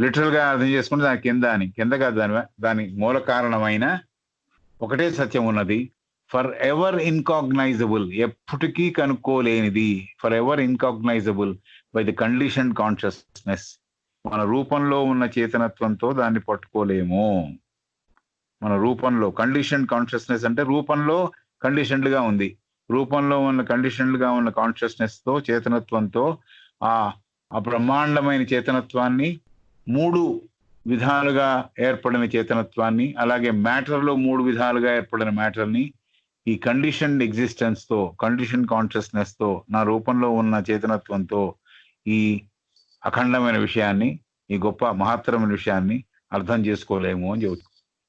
లిటరల్ గా అర్థం చేసుకుంటే దాని కింద అని, కింద కాదు, దాని మూల కారణమైన ఒకటే సత్యం ఉన్నది. ఫర్ ఎవర్ ఇన్కాగ్నైజబుల్, ఎప్పటికీ కనుక్కోలేనిది. Forever incognizable by the condition consciousness. మన రూపంలో ఉన్న చేతనత్వంతో దాన్ని పట్టుకోలేము. మన రూపంలో కండిషన్ కాన్షియస్నెస్ అంటే రూపంలో కండిషన్డ్ గా ఉంది. రూపంలో ఉన్న కండిషన్డ్ గా ఉన్న కాన్షియస్నెస్ తో, చేతనత్వంతో, ఆ బ్రహ్మాండమైన చేతనత్వాన్ని, మూడు విధాలుగా ఏర్పడిన చేతనత్వాన్ని, అలాగే మ్యాటర్ లో మూడు విధాలుగా ఏర్పడిన మ్యాటర్ ని, ఈ కండిషన్డ్ ఎగ్జిస్టెన్స్ తో, కండిషన్ కాన్షియస్నెస్ తో, నా రూపంలో ఉన్న చేతనత్వంతో ఈ అఖండమైన విషయాన్ని, ఈ గొప్ప మహత్తరమైన విషయాన్ని అర్థం చేసుకోలేము అని చెబుతుంది.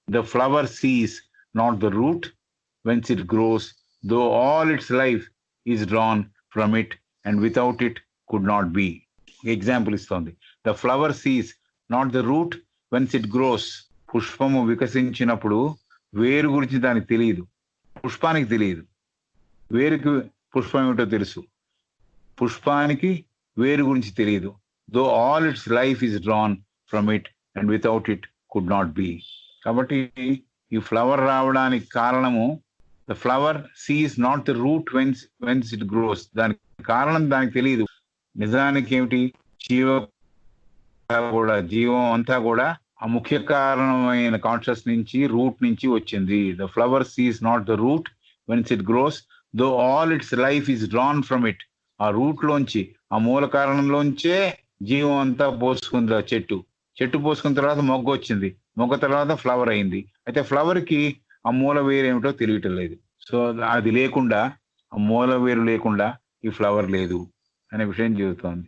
The flower sees not the root whence it grows, though all its life is drawn from it and without it could not be. Example ఇస్తోంది. The flower sees not the root whence it grows. పుష్పము వికసించినప్పుడు వేరు గురించి దానికి తెలియదు, పుష్పానికి తెలియదు. వేరుకి పుష్పం ఏమిటో తెలుసు, పుష్పానికి వేరు గురించి తెలియదు. Though all its life is drawn from it and without it could not be. కాబట్టి ఈ ఫ్లవర్ రావడానికి కారణము, the flower sees not the root whence it grows. దానికి కారణం దానికి తెలియదు. నిజానికి ఏమిటి, జీవం అంతా కూడా ఆ ముఖ్య కారణమైన కాన్షియస్ నుంచి, రూట్ నుంచి వచ్చింది. The flower sees not the root whence it grows, though all its life is drawn from it. ఆ రూట్ లోంచి, ఆ మూల కారణంలోంచే జీవం అంతా పోసుకుంది. ఆ చెట్టు పోసుకున్న తర్వాత మొగ్గ వచ్చింది, మొగ్గ తర్వాత ఫ్లవర్ అయింది. అయితే ఫ్లవర్ కి ఆ మూల వేరు ఏమిటో తెలియటం లేదు. సో అది లేకుండా, ఆ మూల వేరు లేకుండా ఈ ఫ్లవర్ లేదు అనే విషయం చెబుతోంది.